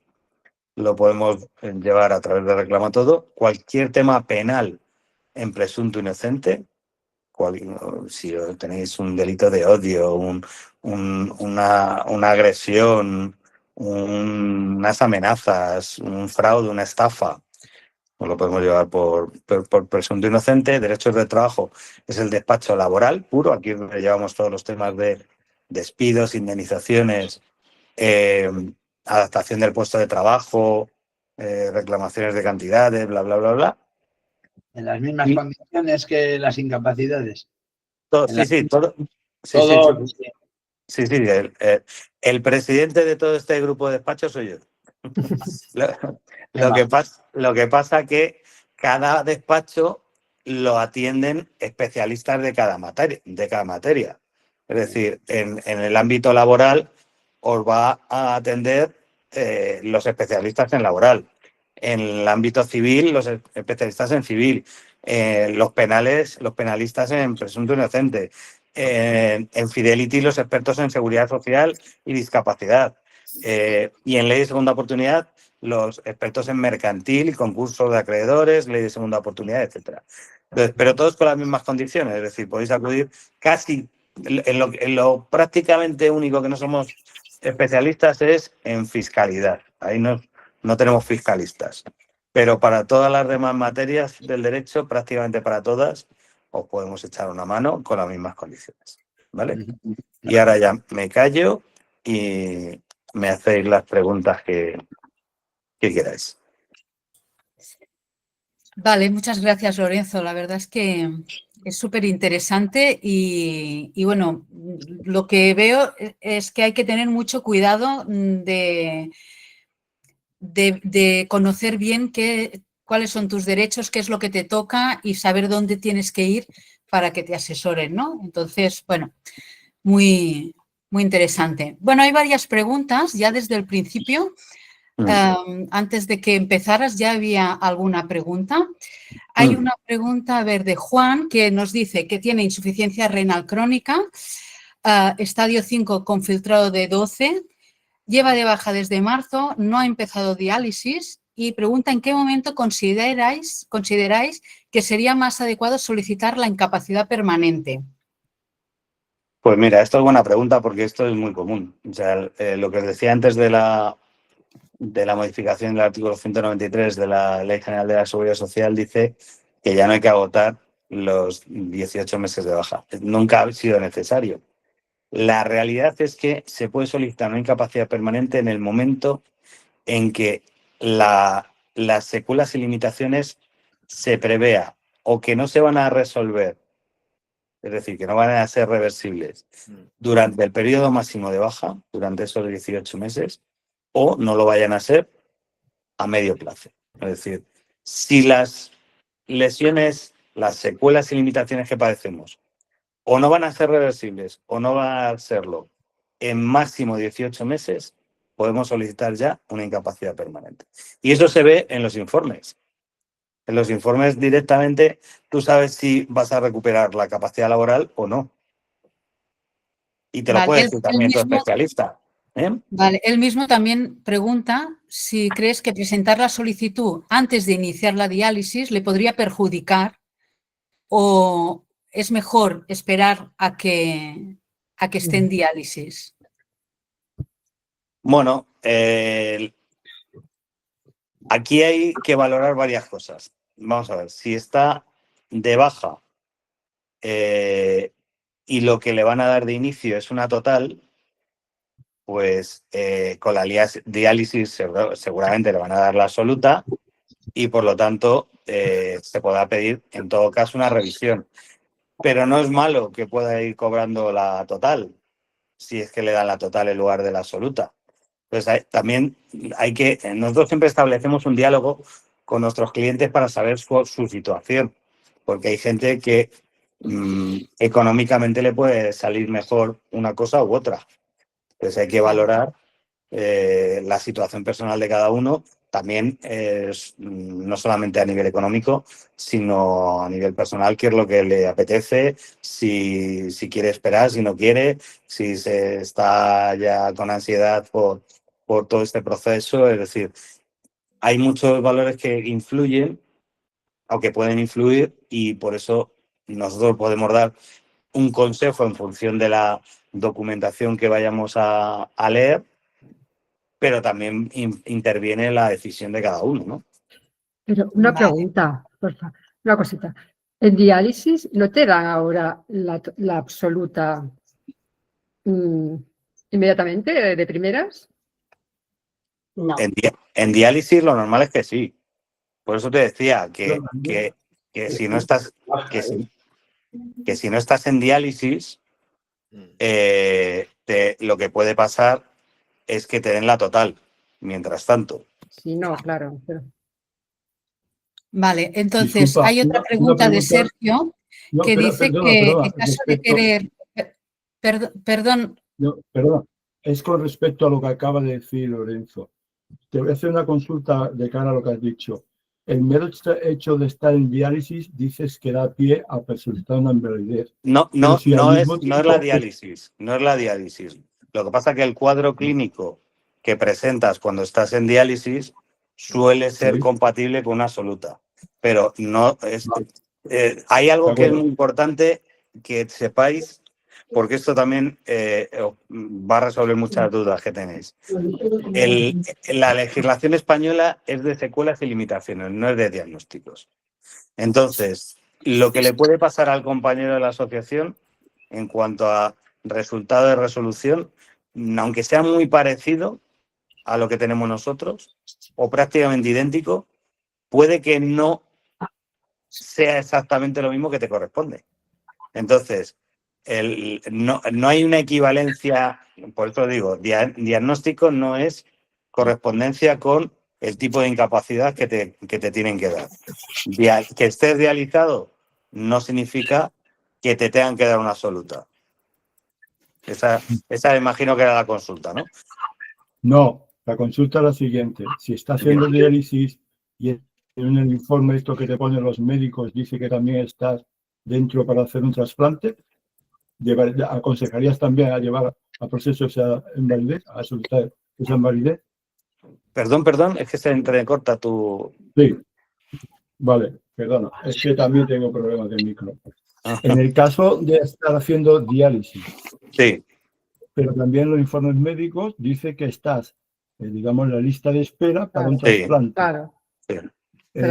lo podemos llevar a través de reclamatodo. Cualquier tema penal en presunto inocente, si tenéis un delito de odio, una agresión, unas amenazas, un fraude, una estafa, pues lo podemos llevar por presunto inocente. Derechos de trabajo es el despacho laboral puro. Aquí es donde llevamos todos los temas de despidos, indemnizaciones, adaptación del puesto de trabajo, reclamaciones de cantidades, bla, bla, bla, bla. En las mismas condiciones que las incapacidades. Todo, En sí, todo. Sí, todo, sí. El presidente de todo este grupo de despachos soy yo. Lo que pasa que cada despacho lo atienden especialistas de cada materia. Es decir, en el ámbito laboral os va a atender los especialistas en laboral. En el ámbito civil, los especialistas en civil. Los penalistas en presunto inocente. En Fidelity, los expertos en seguridad social y discapacidad. Y en ley de segunda oportunidad, los expertos en mercantil y concursos de acreedores, ley de segunda oportunidad, etcétera. Entonces, pero todos con las mismas condiciones, es decir, podéis acudir casi en lo prácticamente único que no somos especialistas es en fiscalidad. Ahí no tenemos fiscalistas. Pero para todas las demás materias del derecho, prácticamente para todas, os podemos echar una mano con las mismas condiciones. ¿Vale? Y ahora ya me callo y me hacéis las preguntas que queráis. Vale, muchas gracias, Lorenzo. La verdad es que es súper interesante y bueno, lo que veo es que hay que tener mucho cuidado de conocer bien cuáles son tus derechos, qué es lo que te toca y saber dónde tienes que ir para que te asesoren, ¿no? Entonces, bueno, muy, muy interesante. Bueno, hay varias preguntas ya desde el principio. Antes de que empezaras ya había alguna pregunta. Hay una pregunta, a ver, de Juan, que nos dice que tiene insuficiencia renal crónica, estadio 5 con filtrado de 12, lleva de baja desde marzo, no ha empezado diálisis y pregunta en qué momento consideráis que sería más adecuado solicitar la incapacidad permanente. Pues mira, esto es buena pregunta porque esto es muy común. O sea, lo que os decía antes de la modificación del artículo 193 de la Ley General de la Seguridad Social dice que ya no hay que agotar los 18 meses de baja. Nunca ha sido necesario. La realidad es que se puede solicitar una incapacidad permanente en el momento en que las secuelas y limitaciones se prevea o que no se van a resolver, es decir, que no van a ser reversibles durante el periodo máximo de baja, durante esos 18 meses, o no lo vayan a ser a medio plazo. Es decir, si las lesiones, las secuelas y limitaciones que padecemos o no van a ser reversibles o no van a serlo en máximo 18 meses, podemos solicitar ya una incapacidad permanente. Y eso se ve en los informes. En los informes directamente tú sabes si vas a recuperar la capacidad laboral o no. Y te lo puede decir también tu especialista. Vale, él mismo también pregunta si crees que presentar la solicitud antes de iniciar la diálisis le podría perjudicar o es mejor esperar a que esté en diálisis. Bueno, aquí hay que valorar varias cosas. Vamos a ver, si está de baja y lo que le van a dar de inicio es una total, pues con la diálisis seguramente le van a dar la absoluta y por lo tanto se podrá pedir en todo caso una revisión. Pero no es malo que pueda ir cobrando la total, si es que le dan la total en lugar de la absoluta. Entonces también nosotros siempre establecemos un diálogo con nuestros clientes para saber su situación, porque hay gente que económicamente le puede salir mejor una cosa u otra. Entonces hay que valorar la situación personal de cada uno, también no solamente a nivel económico, sino a nivel personal, qué es lo que le apetece, si quiere esperar, si no quiere, si se está ya con ansiedad por todo este proceso. Es decir, hay muchos valores que influyen o que pueden influir y por eso nosotros podemos dar un consejo en función de la documentación que vayamos a leer, pero también interviene la decisión de cada uno, ¿no? Pero una Vale. pregunta, por favor, una cosita. En diálisis no te dan ahora la absoluta inmediatamente, de primeras. No. En diálisis lo normal es que sí. Por eso te decía que si no estás que si no estás en diálisis, lo que puede pasar es que te den la total, mientras tanto. Sí, no, claro. Vale, entonces Disculpa, hay otra una pregunta de pregunta. Sergio No, que dice que perdona, en caso de respecto- querer... Perdón, No, perdona, es con respecto a lo que acaba de decir Lorenzo. Te voy a hacer una consulta de cara a lo que has dicho. El mero hecho de estar en diálisis dices que da pie a presentar una invalidez. No, Pero no, si al no mismo es la tiempo- diálisis, no es la diálisis. Lo que pasa es que el cuadro clínico que presentas cuando estás en diálisis suele ser Sí. compatible con una absoluta. Pero no es. Hay algo De que es acuerdo. muy importante que sepáis, porque esto también va a resolver muchas dudas que tenéis. La legislación española es de secuelas y limitaciones, no es de diagnósticos. Entonces, lo que le puede pasar al compañero de la asociación en cuanto a resultado de resolución, aunque sea muy parecido a lo que tenemos nosotros o prácticamente idéntico, puede que no sea exactamente lo mismo que te corresponde. Entonces, no hay una equivalencia, por eso digo, diagnóstico no es correspondencia con el tipo de incapacidad que te tienen que dar. Que estés dializado no significa que te tengan que dar una absoluta. Esa imagino que era la consulta, ¿no? No, la consulta es la siguiente. Si está haciendo diálisis y en el informe esto que te ponen los médicos dice que también estás dentro para hacer un trasplante, ¿aconsejarías también a llevar a proceso esa invalidez, a solicitar esa invalidez? Perdón, es que se entrecorta tu... Sí, vale, perdona, es que también tengo problemas de micro. En el caso de estar haciendo diálisis, Sí, pero también los informes médicos dice que estás, digamos, en la lista de espera para un Sí. trasplante. Claro. sí.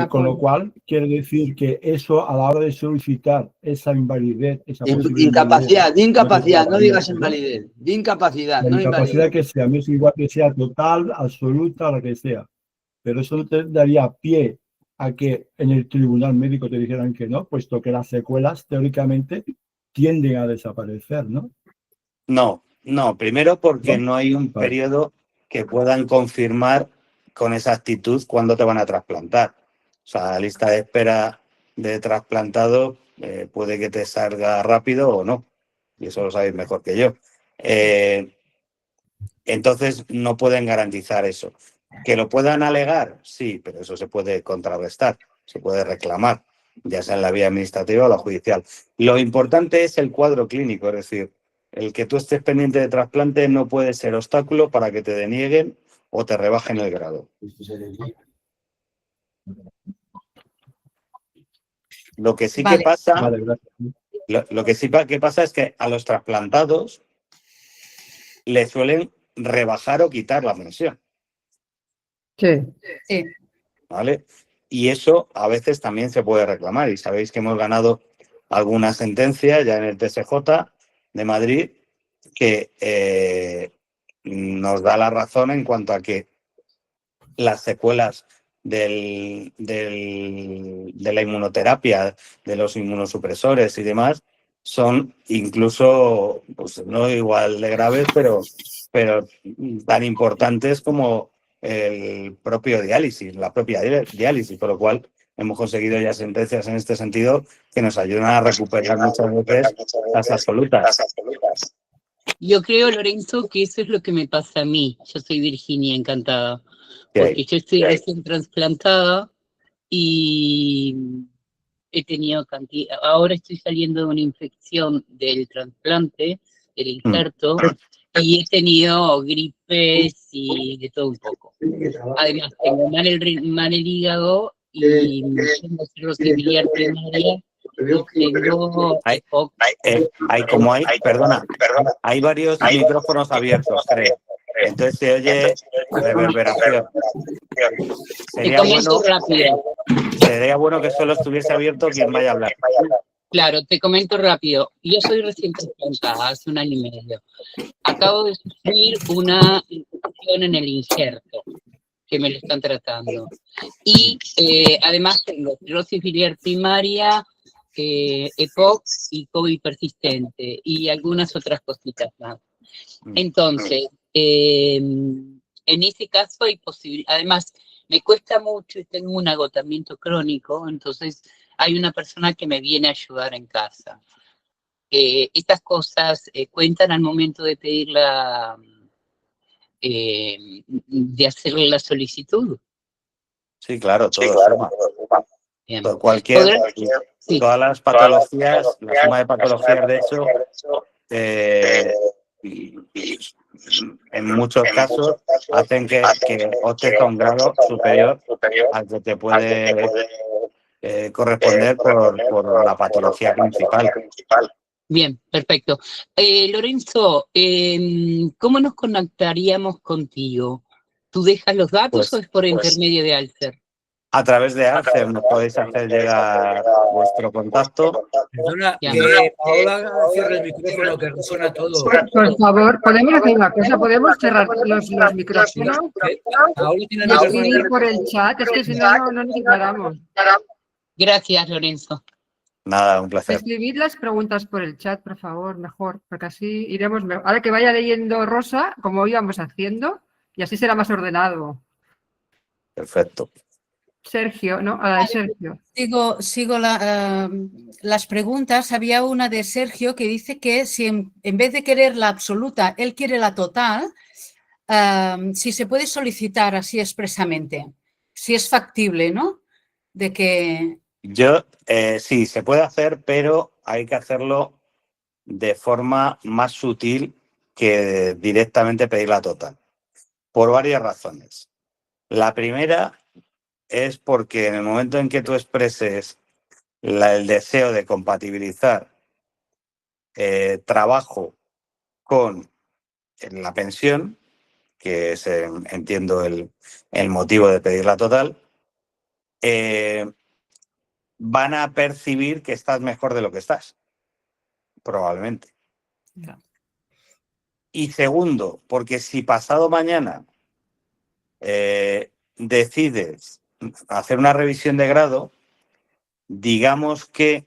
Con lo cual, quiere decir que eso a la hora de solicitar esa invalidez, esa posible Incapacidad, di incapacidad, no digas invalidez, invalidez. Di incapacidad, la no incapacidad invalidez. que sea, no es igual que sea total, absoluta, la que sea. Pero eso te daría pie a que en el tribunal médico te dijeran que no, puesto que las secuelas teóricamente tienden a desaparecer, ¿no? No, primero porque ¿No? no hay un Vale. periodo que puedan confirmar con exactitud cuándo te van a trasplantar. O sea, la lista de espera de trasplantado puede que te salga rápido o no. Y eso lo sabéis mejor que yo. Entonces, no pueden garantizar eso. ¿Que lo puedan alegar? Sí, pero eso se puede contrarrestar, se puede reclamar, ya sea en la vía administrativa o la judicial. Lo importante es el cuadro clínico, es decir, el que tú estés pendiente de trasplante no puede ser obstáculo para que te denieguen o te rebajen el grado. Lo que sí Vale. que pasa, Vale, gracias. lo que sí que pasa es que a los trasplantados les suelen rebajar o quitar la pensión, Sí. sí, ¿vale? Y eso a veces también se puede reclamar. Y sabéis que hemos ganado alguna sentencia ya en el TSJ de Madrid que nos da la razón en cuanto a que las secuelas de la inmunoterapia, de los inmunosupresores y demás, son incluso, pues no igual de graves, pero tan importantes como el propio diálisis, la propia diálisis, por lo cual hemos conseguido ya sentencias en este sentido que nos ayudan a recuperar muchas veces las absolutas. Yo creo, Lorenzo, que eso es lo que me pasa a mí. Yo soy Virginia, encantada. Porque yo estoy recién trasplantada y he tenido cantidad. Ahora estoy saliendo de una infección del trasplante, del injerto, y he tenido gripes y de todo un poco. Además, tengo mal el hígado y tengo cirrosis biliar primaria y tengo EPOC. Hay varios micrófonos abiertos, creo. Entonces se oye reverberación. Te comento rápido. Sería bueno que solo estuviese abierto quien vaya a hablar. Claro, te comento rápido. Yo soy recién trasplantada, hace 1 año y medio. Acabo de sufrir una infección en el injerto, que me lo están tratando. Y además tengo cirrosis biliar primaria, EPOC y COVID persistente, y algunas otras cositas más. Entonces, en ese caso hay posibilidad. Además, me cuesta mucho y tengo un agotamiento crónico, entonces hay una persona que me viene a ayudar en casa. Estas cosas cuentan al momento de pedir de hacerle la solicitud. Sí, claro, todo suma. Bien. Todas las patologías, la suma de patologías, de hecho, en muchos casos hacen que optes a un grado superior al que te puede corresponder por la patología principal. Bien, perfecto. Lorenzo, ¿cómo nos conectaríamos contigo? ¿Tú dejas los datos o es por intermedio de Alcer? A través de Alcer nos podéis hacer llegar vuestro contacto. Perdona, que Paola cierre el micrófono, que resuena todo. Por favor, podemos hacer una cosa, podemos cerrar los micrófonos Paola tiene el y micrófono. escribir por el chat, es que si no, no nos separamos. Gracias, Lorenzo. Nada, un placer. Escribid las preguntas por el chat, por favor, mejor, porque así iremos mejor. Ahora que vaya leyendo Rosa, como íbamos haciendo, y así será más ordenado. Perfecto. Sergio, ¿no? Sergio. Sigo las preguntas. Había una de Sergio que dice que si en vez de querer la absoluta, él quiere la total, si se puede solicitar así expresamente, si es factible, ¿no? De que... Sí, se puede hacer, pero hay que hacerlo de forma más sutil que directamente pedir la total, por varias razones. La primera es porque en el momento en que tú expreses el deseo de compatibilizar trabajo con la pensión, que es, entiendo, el motivo de pedir la total, van a percibir que estás mejor de lo que estás, probablemente. No. Y segundo, porque si pasado mañana decides hacer una revisión de grado, digamos que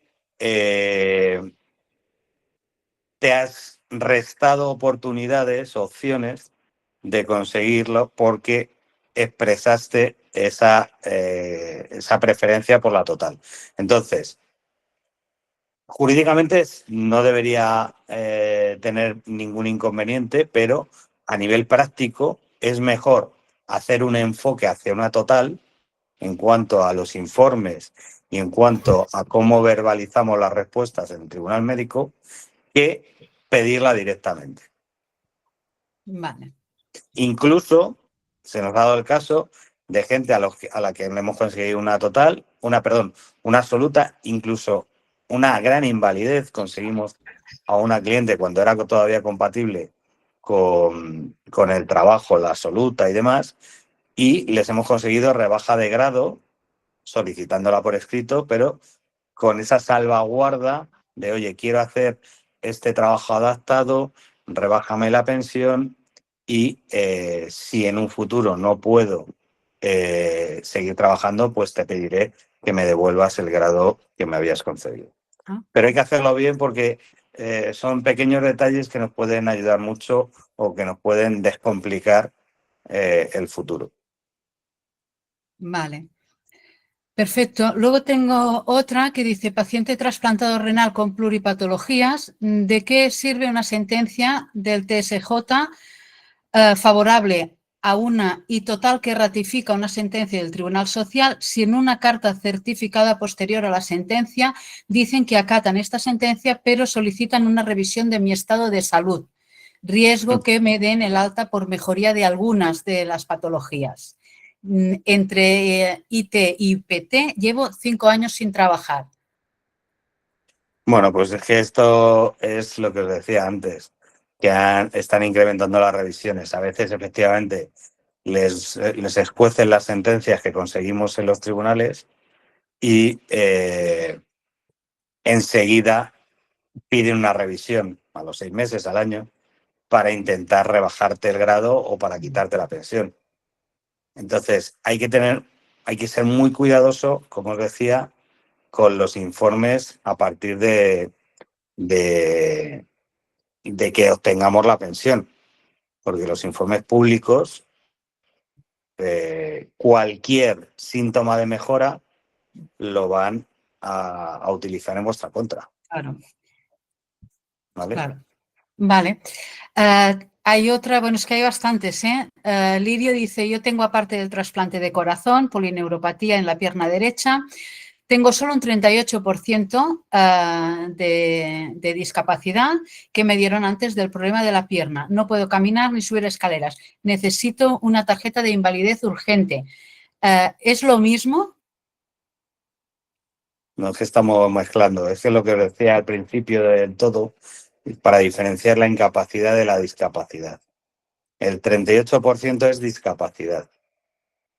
te has restado oportunidades, opciones de conseguirlo porque expresaste esa preferencia por la total. Entonces, jurídicamente no debería tener ningún inconveniente, pero a nivel práctico es mejor hacer un enfoque hacia una total en cuanto a los informes y en cuanto a cómo verbalizamos las respuestas en el tribunal médico que pedirla directamente. Vale. Incluso se nos ha dado el caso de gente a la que le hemos conseguido una total, una absoluta, incluso una gran invalidez. Conseguimos a una cliente cuando era todavía compatible con el trabajo, la absoluta y demás, y les hemos conseguido rebaja de grado solicitándola por escrito, pero con esa salvaguarda de, oye, quiero hacer este trabajo adaptado, rebájame la pensión y si en un futuro no puedo seguir trabajando, pues te pediré que me devuelvas el grado que me habías concedido. Pero hay que hacerlo bien porque son pequeños detalles que nos pueden ayudar mucho o que nos pueden descomplicar el futuro. Vale. Perfecto. Luego tengo otra que dice, paciente trasplantado renal con pluripatologías, ¿de qué sirve una sentencia del TSJ favorable a una y total que ratifica una sentencia del Tribunal Social si en una carta certificada posterior a la sentencia dicen que acatan esta sentencia pero solicitan una revisión de mi estado de salud? Riesgo que me den el alta por mejoría de algunas de las patologías. Entre IT y PT llevo 5 años sin trabajar. Bueno, pues es que esto es lo que os decía antes, que están incrementando las revisiones. A veces, efectivamente, les escuecen las sentencias que conseguimos en los tribunales y enseguida piden una revisión a los 6 meses, al año, para intentar rebajarte el grado o para quitarte la pensión. Entonces, hay que ser muy cuidadoso, como os decía, con los informes a partir de que obtengamos la pensión, porque los informes públicos, cualquier síntoma de mejora lo van a utilizar en vuestra contra. Claro. ¿Vale? Claro. Vale. Hay otra, bueno, es que hay bastantes, ¿eh? Lirio dice, yo tengo aparte del trasplante de corazón, polineuropatía en la pierna derecha, tengo solo un 38% de discapacidad que me dieron antes del problema de la pierna. No puedo caminar ni subir escaleras. Necesito una tarjeta de invalidez urgente. ¿Es lo mismo? No es que estamos mezclando, es que lo que os decía al principio del todo, para diferenciar la incapacidad de la discapacidad. El 38% es discapacidad.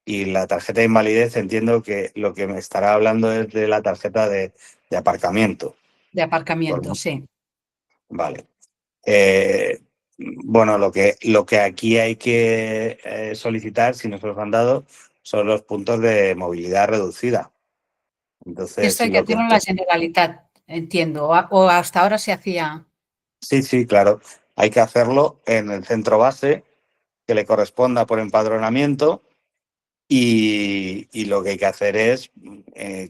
Y la tarjeta de invalidez, entiendo que lo que me estará hablando es de la tarjeta de aparcamiento. De aparcamiento, sí. Vale. Bueno, lo que aquí hay que solicitar, si nos los han dado, son los puntos de movilidad reducida. Entonces, Esto hay que hacerlo en la Generalitat, entiendo, o hasta ahora se hacía. Sí, claro. Hay que hacerlo en el centro base que le corresponda por empadronamiento y lo que hay que hacer es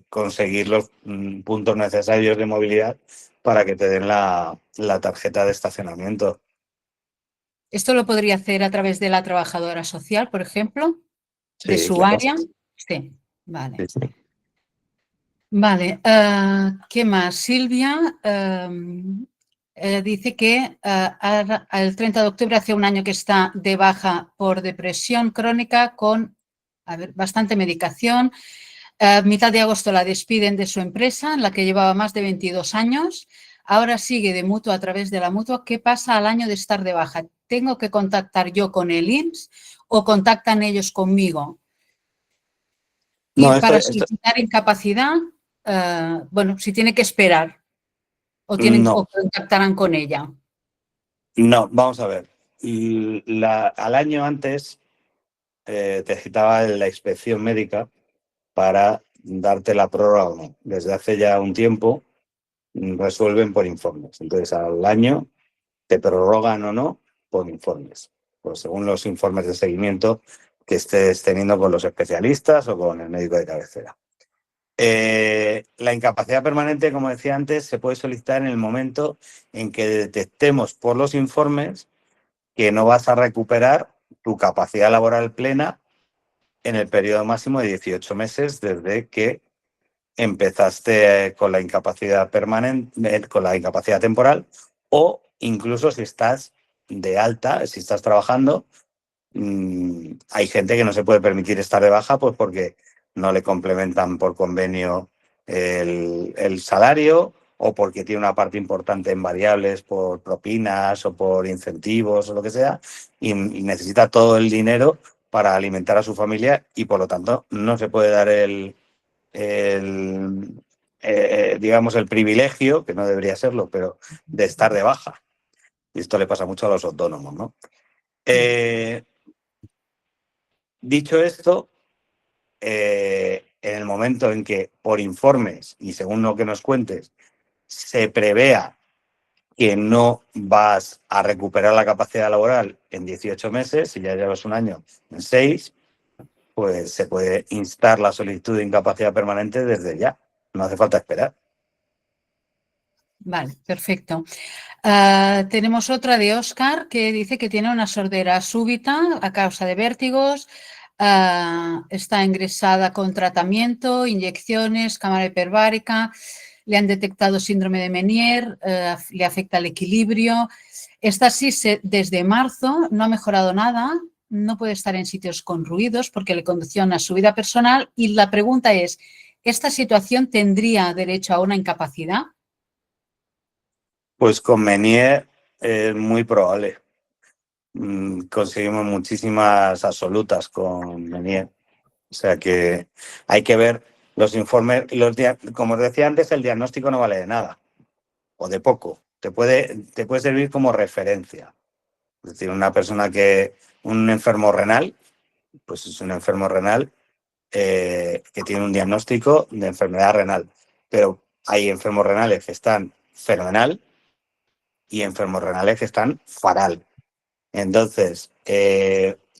conseguir los puntos necesarios de movilidad para que te den la tarjeta de estacionamiento. ¿Esto lo podría hacer a través de la trabajadora social, por ejemplo? ¿De Sí, su claro. área? Sí, vale. Sí. Vale, ¿qué más? Silvia dice que el 30 de octubre hace un año que está de baja por depresión crónica con bastante medicación. Mitad de agosto la despiden de su empresa, en la que llevaba más de 22 años. Ahora sigue de mutua a través de la mutua. ¿Qué pasa al año de estar de baja? ¿Tengo que contactar yo con el INSS o contactan ellos conmigo? Y No, para solicitar incapacidad, bueno, si tiene que esperar o contactarán con ella. No, vamos a ver. Al año antes te citaba la inspección médica para darte la prórroga o no. Desde hace ya un tiempo resuelven por informes. Entonces, al año te prorrogan o no por informes, pues según los informes de seguimiento que estés teniendo con los especialistas o con el médico de cabecera. La incapacidad permanente, como decía antes, se puede solicitar en el momento en que detectemos por los informes que no vas a recuperar tu capacidad laboral plena en el periodo máximo de 18 meses desde que empezaste con la incapacidad permanente, con la incapacidad temporal, o incluso si estás de alta, si estás trabajando, hay gente que no se puede permitir estar de baja pues porque no le complementan por convenio el salario o porque tiene una parte importante en variables por propinas o por incentivos o lo que sea y necesita todo el dinero para alimentar a su familia y por lo tanto no se puede dar digamos, el privilegio, que no debería serlo, pero de estar de baja. Y esto le pasa mucho a los autónomos, ¿no? Dicho esto, en el momento en que por informes y según lo que nos cuentes, se prevea que no vas a recuperar la capacidad laboral en 18 meses, si ya llevas un año en 6, pues se puede instar la solicitud de incapacidad permanente desde ya. No hace falta esperar. Vale, perfecto. Tenemos otra de Óscar que dice que tiene una sordera súbita a causa de vértigos, está ingresada con tratamiento, inyecciones, cámara hiperbárica, le han detectado síndrome de Meniere, le afecta el equilibrio. Está así desde marzo, no ha mejorado nada, no puede estar en sitios con ruidos porque le condiciona su vida personal y la pregunta es, ¿esta situación tendría derecho a una incapacidad? Pues con Menier es muy probable. Conseguimos muchísimas absolutas con Menier. O sea que hay que ver los informes. Como os decía antes, el diagnóstico no vale de nada o de poco. Te puede servir como referencia. Es decir, un enfermo renal, pues es un enfermo renal que tiene un diagnóstico de enfermedad renal. Pero hay enfermos renales que están fenomenal y enfermos renales que están fatal. Entonces,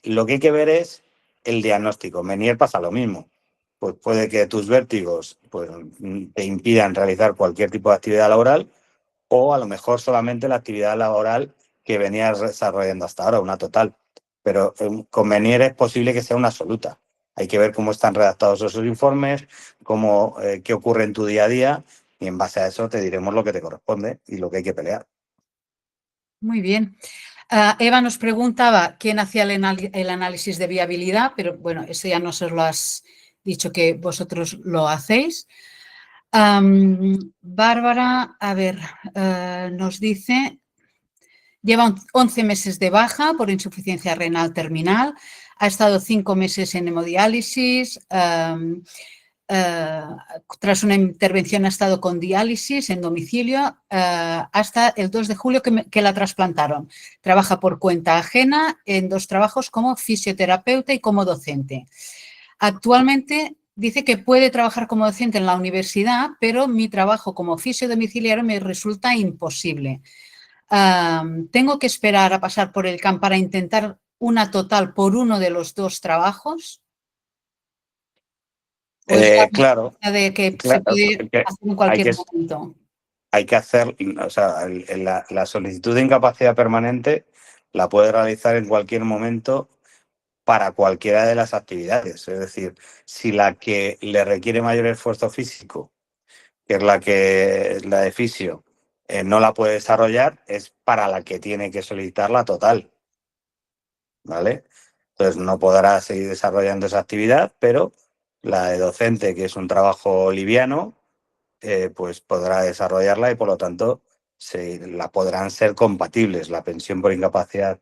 lo que hay que ver es el diagnóstico. Menier pasa lo mismo. Pues puede que tus vértigos pues, te impidan realizar cualquier tipo de actividad laboral o a lo mejor solamente la actividad laboral que venías desarrollando hasta ahora, una total. Pero con Menier es posible que sea una absoluta. Hay que ver cómo están redactados esos informes, qué ocurre en tu día a día y en base a eso te diremos lo que te corresponde y lo que hay que pelear. Muy bien. Eva nos preguntaba quién hacía el análisis de viabilidad, pero bueno, eso ya nos lo has dicho que vosotros lo hacéis. Bárbara, a ver, nos dice, lleva 11 meses de baja por insuficiencia renal terminal, ha estado 5 meses en hemodiálisis, tras una intervención ha estado con diálisis en domicilio hasta el 2 de julio que la trasplantaron. Trabaja por cuenta ajena en 2 trabajos como fisioterapeuta y como docente. Actualmente dice que puede trabajar como docente en la universidad, pero mi trabajo como fisiodomiciliario me resulta imposible. ¿Tengo que esperar a pasar por el CAM para intentar una total por uno de los 2 trabajos? Claro. De que se puede hacer en cualquier momento. Hay que hacer, o sea, la solicitud de incapacidad permanente la puede realizar en cualquier momento para cualquiera de las actividades. Es decir, si la que le requiere mayor esfuerzo físico, que es la de fisio, no la puede desarrollar, es para la que tiene que solicitar la total. ¿Vale? Entonces no podrá seguir desarrollando esa actividad, pero la de docente, que es un trabajo liviano, pues podrá desarrollarla y por lo tanto la podrán ser compatibles la pensión por incapacidad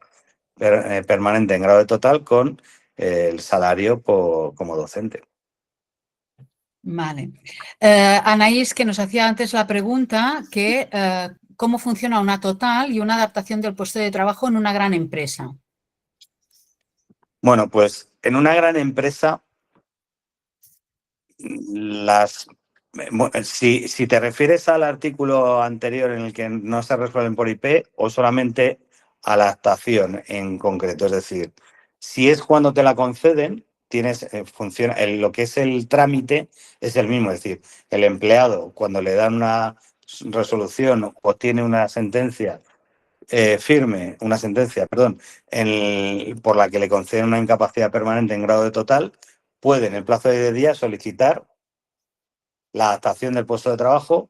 permanente en grado total con el salario como docente. Vale. Anaís, que nos hacía antes la pregunta que cómo funciona una total y una adaptación del puesto de trabajo en una gran empresa. Bueno, pues en una gran empresa si te refieres al artículo anterior en el que no se resuelven por IP o solamente a la adaptación en concreto, es decir, si es cuando te la conceden, funciona, lo que es el trámite es el mismo, es decir, el empleado cuando le dan una resolución o tiene una sentencia firme, por la que le conceden una incapacidad permanente en grado de total, puede en el plazo de 10 días solicitar la adaptación del puesto de trabajo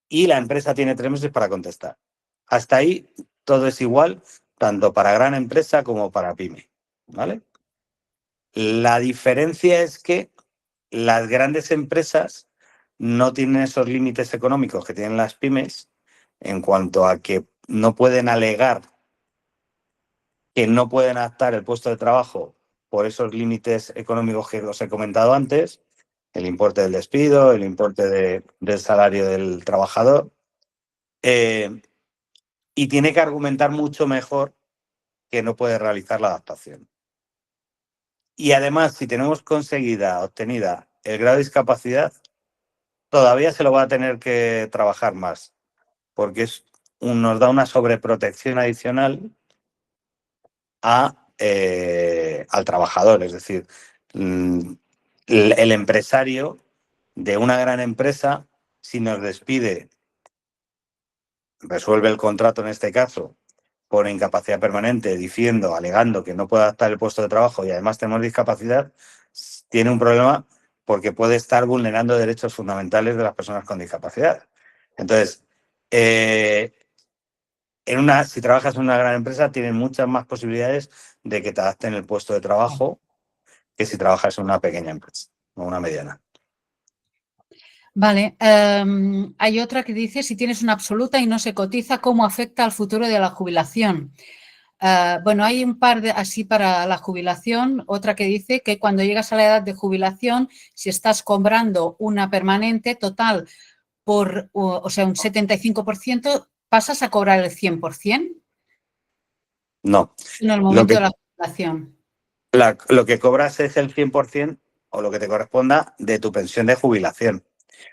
y la empresa tiene 3 meses para contestar. Hasta ahí todo es igual, tanto para gran empresa como para pyme, ¿vale? La diferencia es que las grandes empresas no tienen esos límites económicos que tienen las pymes en cuanto a que no pueden alegar que no pueden adaptar el puesto de trabajo por esos límites económicos que os he comentado antes, el importe del despido, el importe del salario del trabajador, y tiene que argumentar mucho mejor que no puede realizar la adaptación. Y además, si tenemos obtenida el grado de discapacidad, todavía se lo va a tener que trabajar más, porque nos da una sobreprotección adicional al trabajador. Es decir, el empresario de una gran empresa, si nos despide, resuelve el contrato en este caso por incapacidad permanente, alegando que no puede adaptar el puesto de trabajo y además tenemos discapacidad, tiene un problema porque puede estar vulnerando derechos fundamentales de las personas con discapacidad. Entonces, si trabajas en una gran empresa, tienes muchas más posibilidades de que te adapten el puesto de trabajo que si trabajas en una pequeña empresa o una mediana. Vale, hay otra que dice, si tienes una absoluta y no se cotiza, ¿cómo afecta al futuro de la jubilación? Bueno, hay un par de así para la jubilación, otra que dice que cuando llegas a la edad de jubilación, si estás cobrando una permanente total por, o sea, un 75%, pasas a cobrar el 100% No. en el Lo momento que, de la jubilación. lo que cobras es el 100% o lo que te corresponda de tu pensión de jubilación.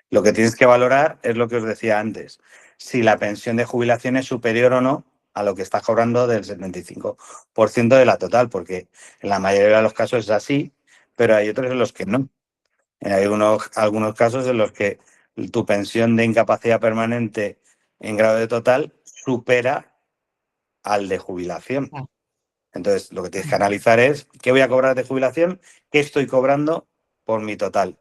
Lo que tienes que valorar es lo que os decía antes, si la pensión de jubilación es superior o no a lo que estás cobrando del 75% de la total, porque en la mayoría de los casos es así, pero hay otros en los que no. Hay algunos casos en los que tu pensión de incapacidad permanente en grado de total supera al de jubilación. Entonces, lo que tienes que analizar es qué voy a cobrar de jubilación, qué estoy cobrando por mi total.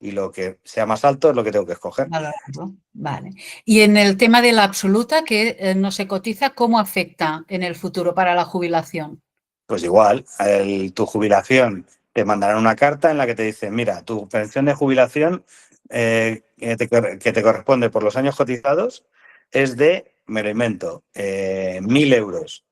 Y lo que sea más alto es lo que tengo que escoger. Valorarlo. Vale. Y en el tema de la absoluta, que no se cotiza, ¿cómo afecta en el futuro para la jubilación? Pues igual, tu jubilación te mandarán una carta en la que te dicen, mira, tu pensión de jubilación que te corresponde por los años cotizados es de, me lo invento, 1.000 euros.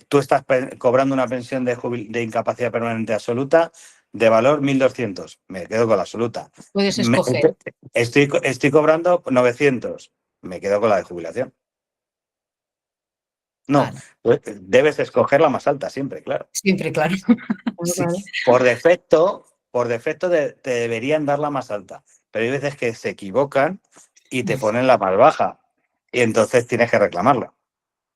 Tú estás cobrando una pensión de incapacidad permanente absoluta de valor 1.200. Me quedo con la absoluta. Puedes escoger. Estoy cobrando 900. Me quedo con la de jubilación. No, Vale. pues debes escoger la más alta siempre, claro. Siempre, claro. Sí, por defecto te deberían dar la más alta, pero hay veces que se equivocan y te ponen la más baja y entonces tienes que reclamarla.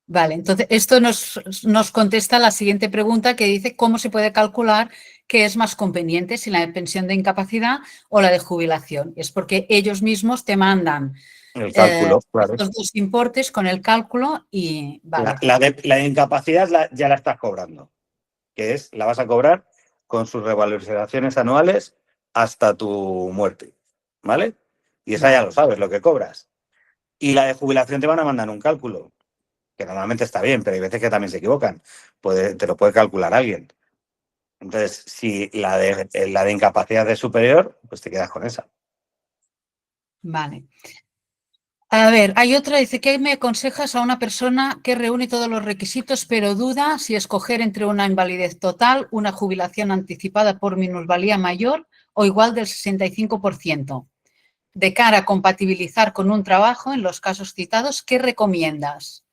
Vale, entonces esto nos contesta la siguiente pregunta que dice cómo se puede calcular qué es más conveniente, si la pensión de incapacidad o la de jubilación. Es porque ellos mismos te mandan El cálculo, claro. estos dos importes con el cálculo y vale. La de incapacidad ya la estás cobrando, que es, la vas a cobrar con sus revalorizaciones anuales hasta tu muerte, ¿vale? Y esa ya lo sabes, lo que cobras. Y la de jubilación te van a mandar un cálculo, que normalmente está bien, pero hay veces que también se equivocan. Te lo puede calcular alguien. Entonces, si la de incapacidad es superior, pues te quedas con esa. Vale. A ver, hay otra, dice, ¿qué me aconsejas a una persona que reúne todos los requisitos pero duda si escoger entre una invalidez total, una jubilación anticipada por minusvalía mayor o igual del 65%? De cara a compatibilizar con un trabajo, en los casos citados, ¿qué recomiendas?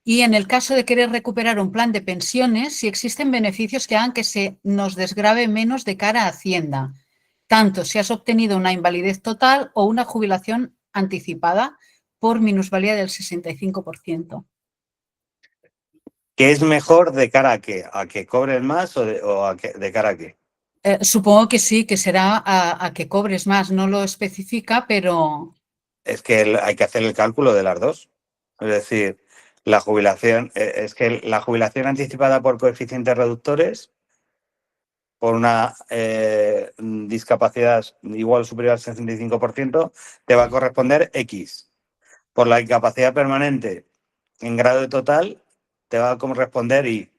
Y en el caso de querer recuperar un plan de pensiones, si existen beneficios que hagan que se nos desgrave menos de cara a Hacienda, tanto si has obtenido una invalidez total o una jubilación anticipada por minusvalía del 65%. ¿Qué es mejor de cara a qué? ¿A que cobres más o de cara a qué? Supongo que sí, que será a que cobres más, no lo especifica, pero... Es que hay que hacer el cálculo de las dos. Es decir, la jubilación anticipada por coeficientes reductores, por una discapacidad igual o superior al 65%, te va a corresponder X. Por la incapacidad permanente en grado de total, te va a corresponder Y.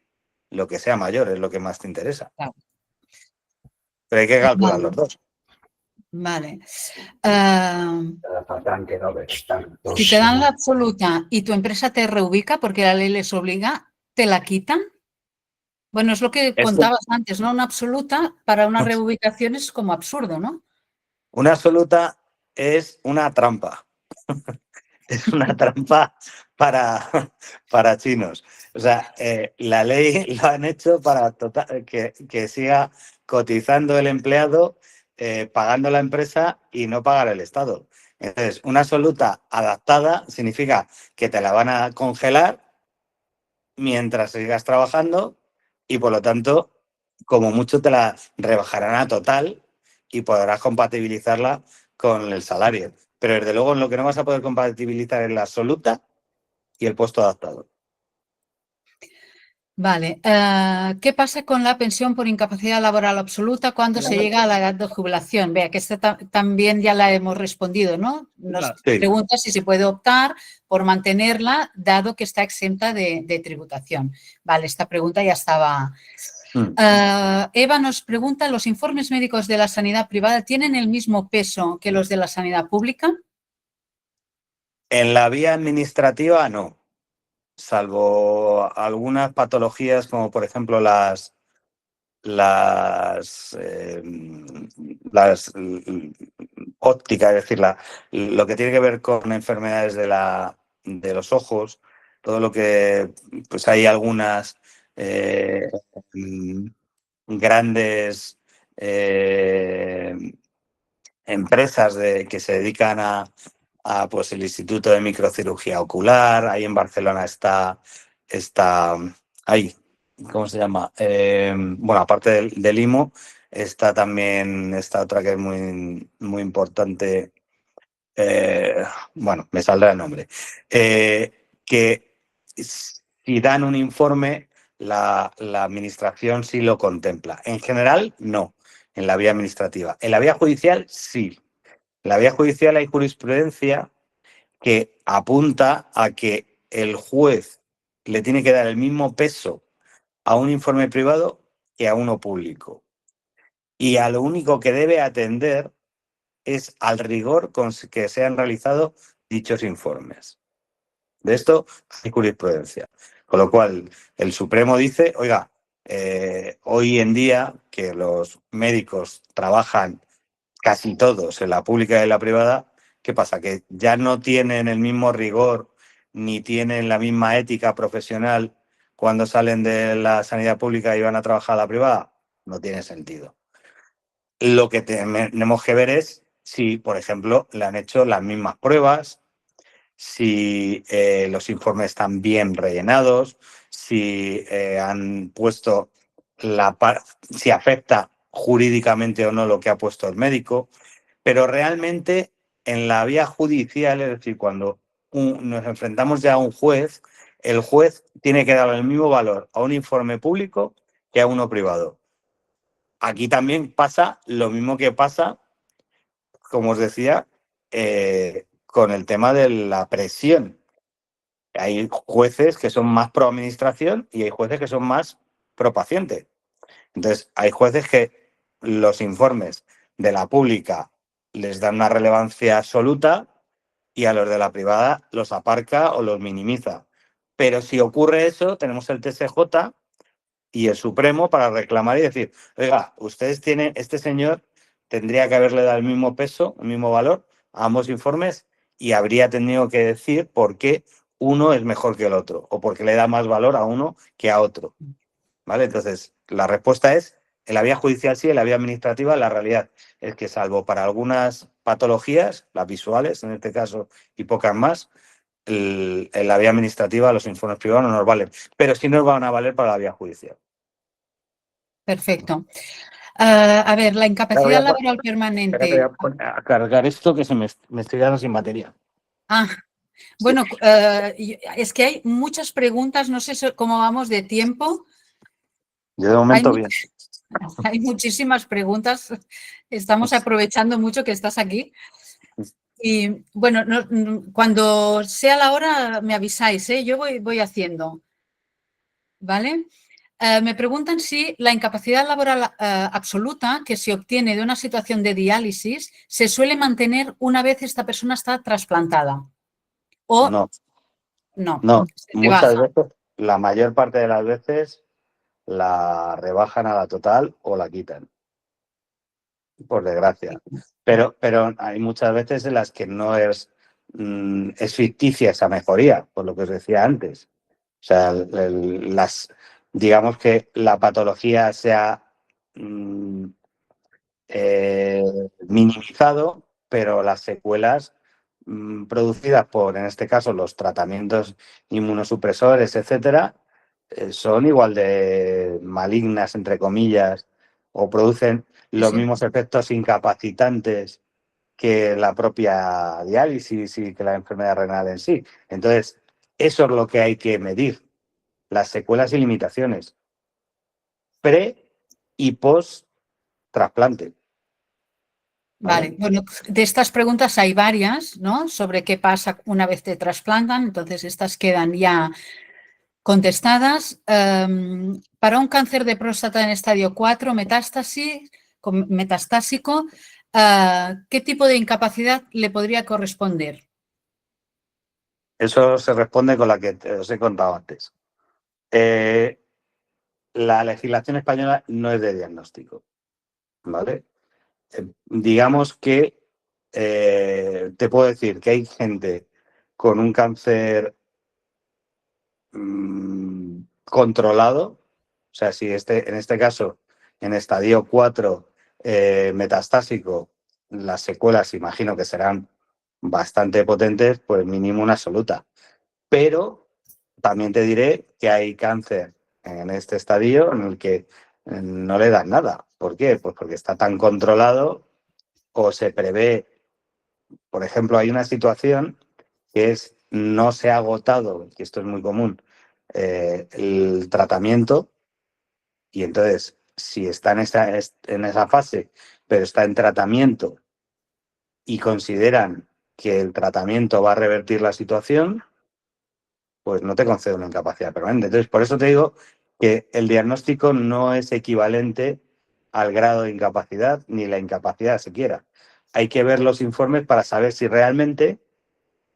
Lo que sea mayor es lo que más te interesa. Claro. Pero hay que calcular los dos. Vale. Si te dan la absoluta y tu empresa te reubica porque la ley les obliga, ¿te la quitan? Bueno, es lo que contabas antes, ¿no? Una absoluta para una reubicación es como absurdo, ¿no? Una absoluta es una trampa. Es una trampa para chinos. O sea, la ley lo han hecho para que siga cotizando el empleado, pagando la empresa y no pagar el Estado. Entonces, una absoluta adaptada significa que te la van a congelar mientras sigas trabajando y, por lo tanto, como mucho te la rebajarán a total y podrás compatibilizarla con el salario. Pero desde luego en lo que no vas a poder compatibilizar es la absoluta y el puesto adaptado. Vale. ¿Qué pasa con la pensión por incapacidad laboral absoluta cuando se llega a la edad de jubilación? Vea que esta también ya la hemos respondido, ¿no? Nos pregunta si se puede optar por mantenerla dado que está exenta de tributación. Vale, esta pregunta ya estaba Eva nos pregunta, ¿los informes médicos de la sanidad privada tienen el mismo peso que los de la sanidad pública? En la vía administrativa no, salvo algunas patologías como por ejemplo las ópticas, es decir, lo que tiene que ver con enfermedades de los ojos, todo lo que, pues hay algunas grandes empresas que se dedican a pues el Instituto de Microcirugía Ocular. Ahí en Barcelona está ahí, ¿cómo se llama? Bueno, aparte del IMO, está también esta otra que es muy, muy importante. Bueno, me saldrá el nombre. Que si dan un informe, la administración sí lo contempla. En general, no, en la vía administrativa. En la vía judicial, sí. En la vía judicial hay jurisprudencia que apunta a que el juez le tiene que dar el mismo peso a un informe privado que a uno público. Y a lo único que debe atender es al rigor con que se han realizado dichos informes. De esto hay jurisprudencia. Con lo cual, el Supremo dice, oiga, hoy en día que los médicos trabajan casi todos en la pública y en la privada, ¿qué pasa? Que ya no tienen el mismo rigor ni tienen la misma ética profesional cuando salen de la sanidad pública y van a trabajar a la privada. No tiene sentido. Lo que tenemos que ver es si, por ejemplo, le han hecho las mismas pruebas, si los informes están bien rellenados, si han puesto si afecta jurídicamente o no lo que ha puesto el médico, pero realmente en la vía judicial, es decir, cuando nos enfrentamos ya a un juez, el juez tiene que dar el mismo valor a un informe público que a uno privado. Aquí también pasa lo mismo que pasa, como os decía, con el tema de la presión. Hay jueces que son más pro administración y hay jueces que son más pro paciente. Entonces, hay jueces que los informes de la pública les dan una relevancia absoluta y a los de la privada los aparca o los minimiza. Pero si ocurre eso, tenemos el TSJ y el Supremo para reclamar y decir, oiga, ustedes tienen, este señor tendría que haberle dado el mismo peso, el mismo valor a ambos informes y habría tenido que decir por qué uno es mejor que el otro o por qué le da más valor a uno que a otro. ¿Vale? Entonces, la respuesta es, en la vía judicial sí, en la vía administrativa la realidad es que salvo para algunas patologías, las visuales en este caso y pocas más, en la vía administrativa los informes privados no nos valen, pero sí nos van a valer para la vía judicial. Perfecto. A ver, la incapacidad laboral permanente. Voy a cargar esto que me estoy quedando sin batería. Bueno, es que hay muchas preguntas, no sé cómo vamos de tiempo. Yo de momento bien. Hay muchísimas preguntas, estamos aprovechando mucho que estás aquí. Y bueno, cuando sea la hora me avisáis, ¿eh? Yo voy haciendo, ¿vale? Me preguntan si la incapacidad laboral absoluta que se obtiene de una situación de diálisis se suele mantener una vez esta persona está trasplantada. O no. No, Muchas veces, la mayor parte de las veces, la rebajan a la total o la quitan. Por desgracia. Pero hay muchas veces en las que no es ficticia esa mejoría, por lo que os decía antes. O sea, digamos que la patología se ha minimizado, pero las secuelas producidas por, en este caso, los tratamientos inmunosupresores, etcétera, son igual de malignas, entre comillas, o producen los mismos efectos incapacitantes que la propia diálisis y que la enfermedad renal en sí. Entonces, eso es lo que hay que medir, las secuelas y limitaciones pre y post trasplante. Vale, bueno, de estas preguntas hay varias, ¿no? Sobre qué pasa una vez te trasplantan, entonces estas quedan ya contestadas. Para un cáncer de próstata en estadio 4, metastásico, ¿qué tipo de incapacidad le podría corresponder? Eso se responde con la que os he contado antes. La legislación española no es de diagnóstico, ¿vale? Digamos que te puedo decir que hay gente con un cáncer controlado, o sea, si en este caso, en estadio 4 metastásico, las secuelas imagino que serán bastante potentes, pues mínimo una absoluta. Pero también te diré que hay cáncer en este estadio en el que no le dan nada. ¿Por qué? Pues porque está tan controlado o se prevé. Por ejemplo, hay una situación que es no se ha agotado, y esto es muy común, el tratamiento, y entonces si está en esa fase, pero está en tratamiento y consideran que el tratamiento va a revertir la situación, pues no te concede una incapacidad permanente. Entonces, por eso te digo que el diagnóstico no es equivalente al grado de incapacidad ni la incapacidad siquiera. Hay que ver los informes para saber si realmente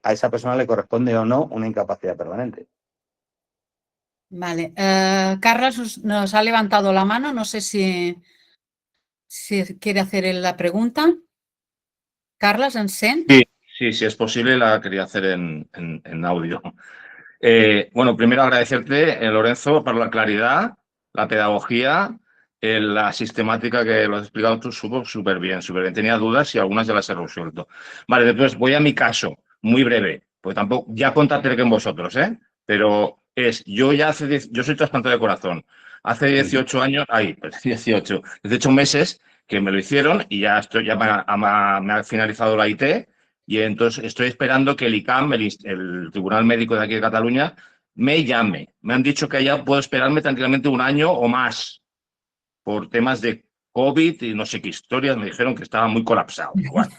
a esa persona le corresponde o no una incapacidad permanente. Vale. Carlos nos ha levantado la mano. No sé si quiere hacer él la pregunta. Carlos, Ensen. Sí, es posible, la quería hacer en audio. Bueno, primero agradecerte, Lorenzo, por la claridad, la pedagogía, la sistemática que lo has explicado tú súper bien. Tenía dudas y algunas ya las he resuelto. Vale, después voy a mi caso, muy breve, pues tampoco, ya contactaré con vosotros, pero yo soy trasplante de corazón. Hace 18 años, 18 meses que me lo hicieron y ya me ha finalizado la IT. Y entonces estoy esperando que el ICAM, el Tribunal Médico de aquí de Cataluña, me llame. Me han dicho que ya puedo esperarme tranquilamente un año o más por temas de COVID y no sé qué historias. Me dijeron que estaba muy colapsado. Bueno,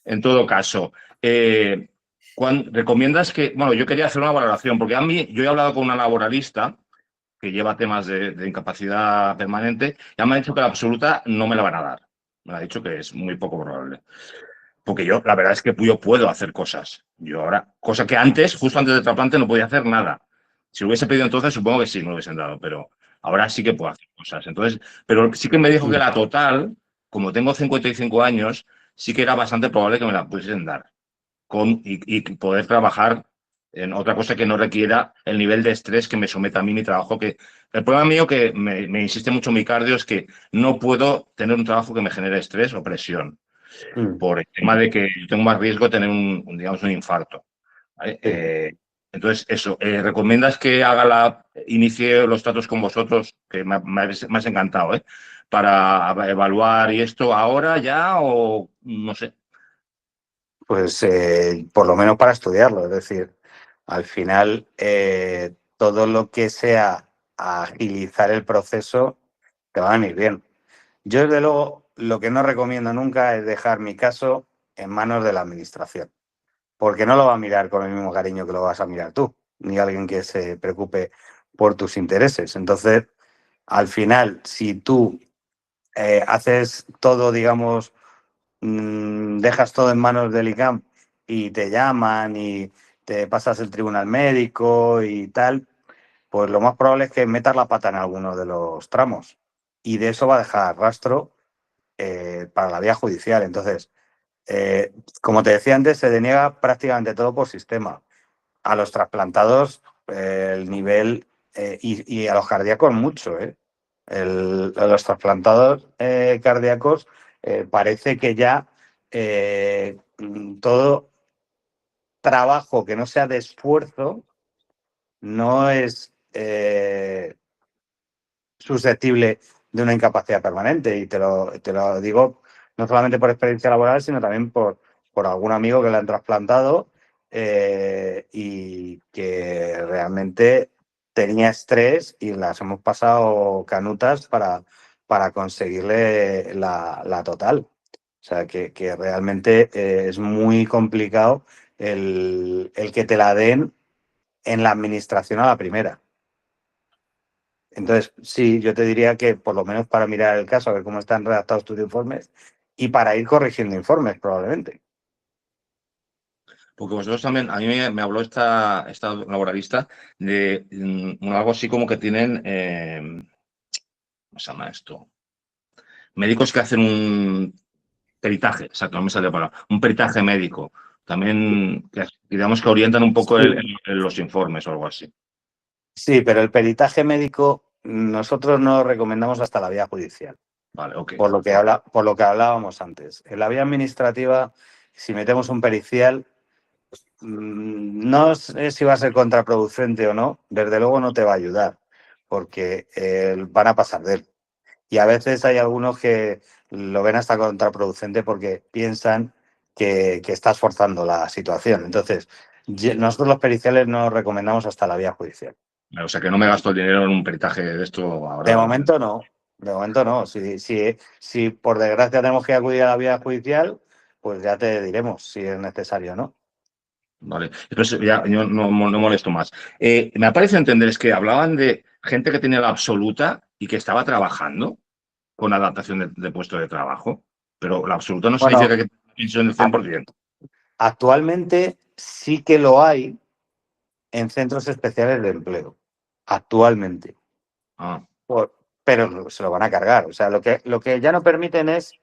en todo caso, ¿recomiendas que...? Bueno, yo quería hacer una valoración, porque yo he hablado con una laboralista que lleva temas de incapacidad permanente y me ha dicho que la absoluta no me la van a dar. Me ha dicho que es muy poco probable. Porque yo, la verdad es que yo puedo hacer cosas. Yo ahora, cosa que antes, justo antes del trasplante, no podía hacer nada. Si lo hubiese pedido entonces, supongo que sí me lo hubiesen dado, pero ahora sí que puedo hacer cosas. Entonces, pero sí que me dijo que la total, como tengo 55 años, sí que era bastante probable que me la pudiesen dar. Y poder trabajar en otra cosa que no requiera el nivel de estrés que me someta a mí mi trabajo. El problema mío que me insiste mucho mi cardio es que no puedo tener un trabajo que me genere estrés o presión. Por el tema de que yo tengo más riesgo de tener un infarto. ¿Vale? Entonces, eso, ¿recomiendas que inicie los tratos con vosotros? Que me has encantado, para evaluar y esto ahora ya o no sé. Pues por lo menos para estudiarlo, es decir, al final todo lo que sea agilizar el proceso te va a venir bien. Yo, desde luego, lo que no recomiendo nunca es dejar mi caso en manos de la administración, porque no lo va a mirar con el mismo cariño que lo vas a mirar tú, ni alguien que se preocupe por tus intereses. Entonces, al final, si tú haces todo, digamos, dejas todo en manos del ICAM y te llaman y te pasas el tribunal médico y tal, pues lo más probable es que metas la pata en alguno de los tramos y de eso va a dejar rastro para la vía judicial. Entonces, como te decía antes, se deniega prácticamente todo por sistema. A los trasplantados el nivel y a los cardíacos mucho. A los trasplantados cardíacos parece que ya todo trabajo que no sea de esfuerzo no es susceptible de una incapacidad permanente. Y te lo digo no solamente por experiencia laboral, sino también por algún amigo que le han trasplantado y que realmente tenía estrés y las hemos pasado canutas para conseguirle la total. O sea, que realmente es muy complicado el que te la den en la administración a la primera. Entonces, sí, yo te diría que por lo menos para mirar el caso, a ver cómo están redactados tus informes y para ir corrigiendo informes, probablemente. Porque vosotros también, a mí me habló esta laboralista de algo así como que tienen, ¿cómo se llama esto? Médicos que hacen un peritaje, exacto, no me sale la palabra, un peritaje médico. También, digamos que orientan un poco Sí. los informes o algo así. Sí, pero el peritaje médico nosotros no lo recomendamos hasta la vía judicial. Vale, ok. Por lo que hablábamos antes. En la vía administrativa, si metemos un pericial, no sé si va a ser contraproducente o no, desde luego no te va a ayudar, porque van a pasar de él. Y a veces hay algunos que lo ven hasta contraproducente porque piensan que estás forzando la situación. Entonces, nosotros los periciales no recomendamos hasta la vía judicial. O sea, que no me gasto el dinero en un peritaje de esto ahora. De momento no. De momento no. Si por desgracia tenemos que acudir a la vía judicial, pues ya te diremos si es necesario o no. Vale, entonces ya yo no molesto más. Me ha parecido entender es que hablaban de gente que tenía la absoluta y que estaba trabajando con adaptación de puesto de trabajo, pero la absoluta no Bueno, significa que tenga una pensión del 100%. Actualmente sí que lo hay en centros especiales de empleo. Actualmente. Ah, Pero se lo van a cargar. O sea, lo que ya no permiten es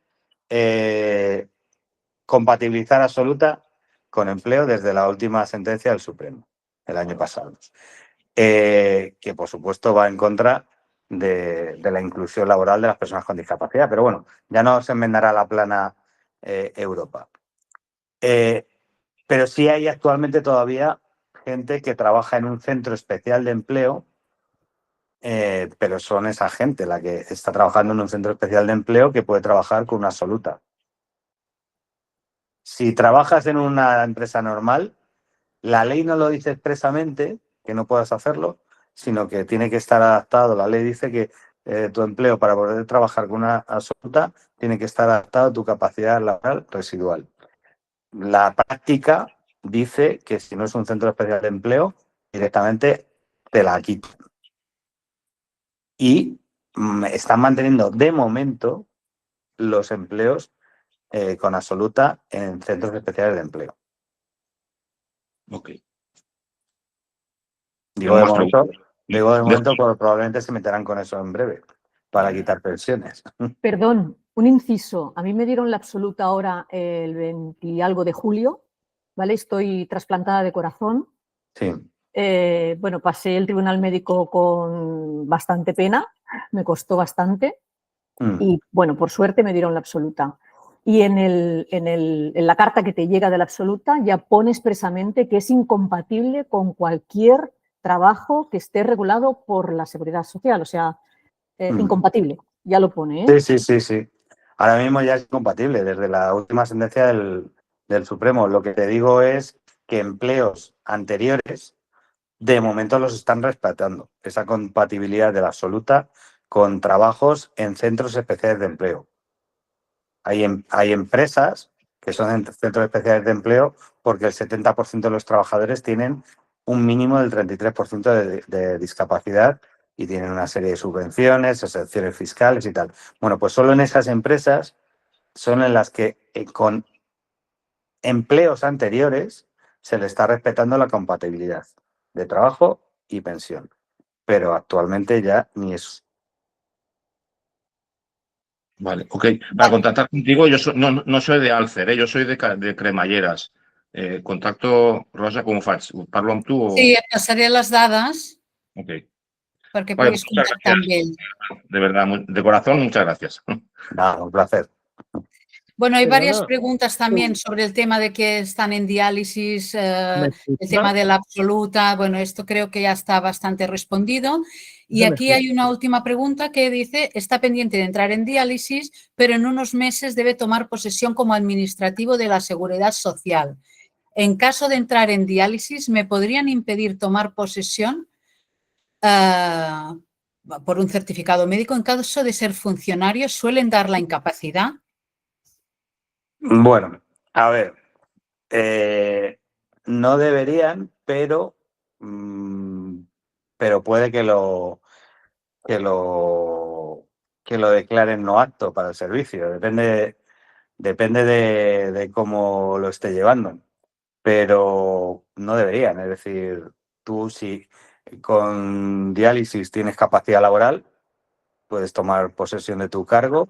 compatibilizar absoluta con empleo desde la última sentencia del Supremo, el año pasado. Que por supuesto va en contra de la inclusión laboral de las personas con discapacidad. Pero bueno, ya no se enmendará la plana Europa. Pero sí hay actualmente todavía gente que trabaja en un centro especial de empleo, pero son esa gente la que está trabajando en un centro especial de empleo que puede trabajar con una absoluta. Si trabajas en una empresa normal, la ley no lo dice expresamente, que no puedas hacerlo, sino que tiene que estar adaptado. La ley dice que tu empleo para poder trabajar con una absoluta tiene que estar adaptado a tu capacidad laboral residual. La práctica dice que si no es un centro especial de empleo, directamente te la quitan. Y están manteniendo de momento los empleos con absoluta en centros especiales de empleo. ok. Digo de momento, preguntas. porque probablemente se meterán con eso en breve para quitar pensiones. Perdón, un inciso. A mí me dieron la absoluta ahora el 20 y algo de julio, ¿vale? Estoy trasplantada de corazón. Sí. Bueno, pasé el tribunal médico con bastante pena, me costó bastante y bueno, por suerte me dieron la absoluta. Y en la carta que te llega de la absoluta ya pone expresamente que es incompatible con cualquier trabajo que esté regulado por la Seguridad Social, o sea, incompatible, ya lo pone, ¿eh? Sí. Ahora mismo ya es incompatible desde la última sentencia del Supremo. Lo que te digo es que empleos anteriores de momento los están respetando, esa compatibilidad de la absoluta con trabajos en centros especiales de empleo. Hay empresas que son en centros especiales de empleo porque el 70% de los trabajadores tienen un mínimo del 33% de discapacidad y tienen una serie de subvenciones, exenciones fiscales y tal. Bueno, pues solo en esas empresas son en las que con empleos anteriores se le está respetando la compatibilidad de trabajo y pensión. Pero actualmente ya ni eso. Vale, ok. Para contactar contigo, yo no soy de Alcer, yo soy de Cremalleras. Contacto, Rosa, com ho faig? Parlo amb tu o...? Sí, et passaré les dades Ok. perquè Vale, puguis muchas contactar amb gracias. ell. De verdad, de corazón, muchas gracias. Nada, un placer. Bueno, hay varias Perdona, preguntas también sobre el tema de que están en diálisis, ¿me el escucha? tema de la absoluta. Bueno, esto creo que ya está bastante respondido. Y aquí hay una última pregunta que dice, está pendiente de entrar en diálisis, pero en unos meses debe tomar posesión como administrativo de la Seguridad Social. En caso de entrar en diálisis, ¿me podrían impedir tomar posesión por un certificado médico? En caso de ser funcionario, ¿suelen dar la incapacidad? Bueno, a ver, no deberían, pero puede que lo que lo declaren no apto para el servicio. Depende de cómo lo esté llevando. Pero no deberían. Es decir, tú si con diálisis tienes capacidad laboral, puedes tomar posesión de tu cargo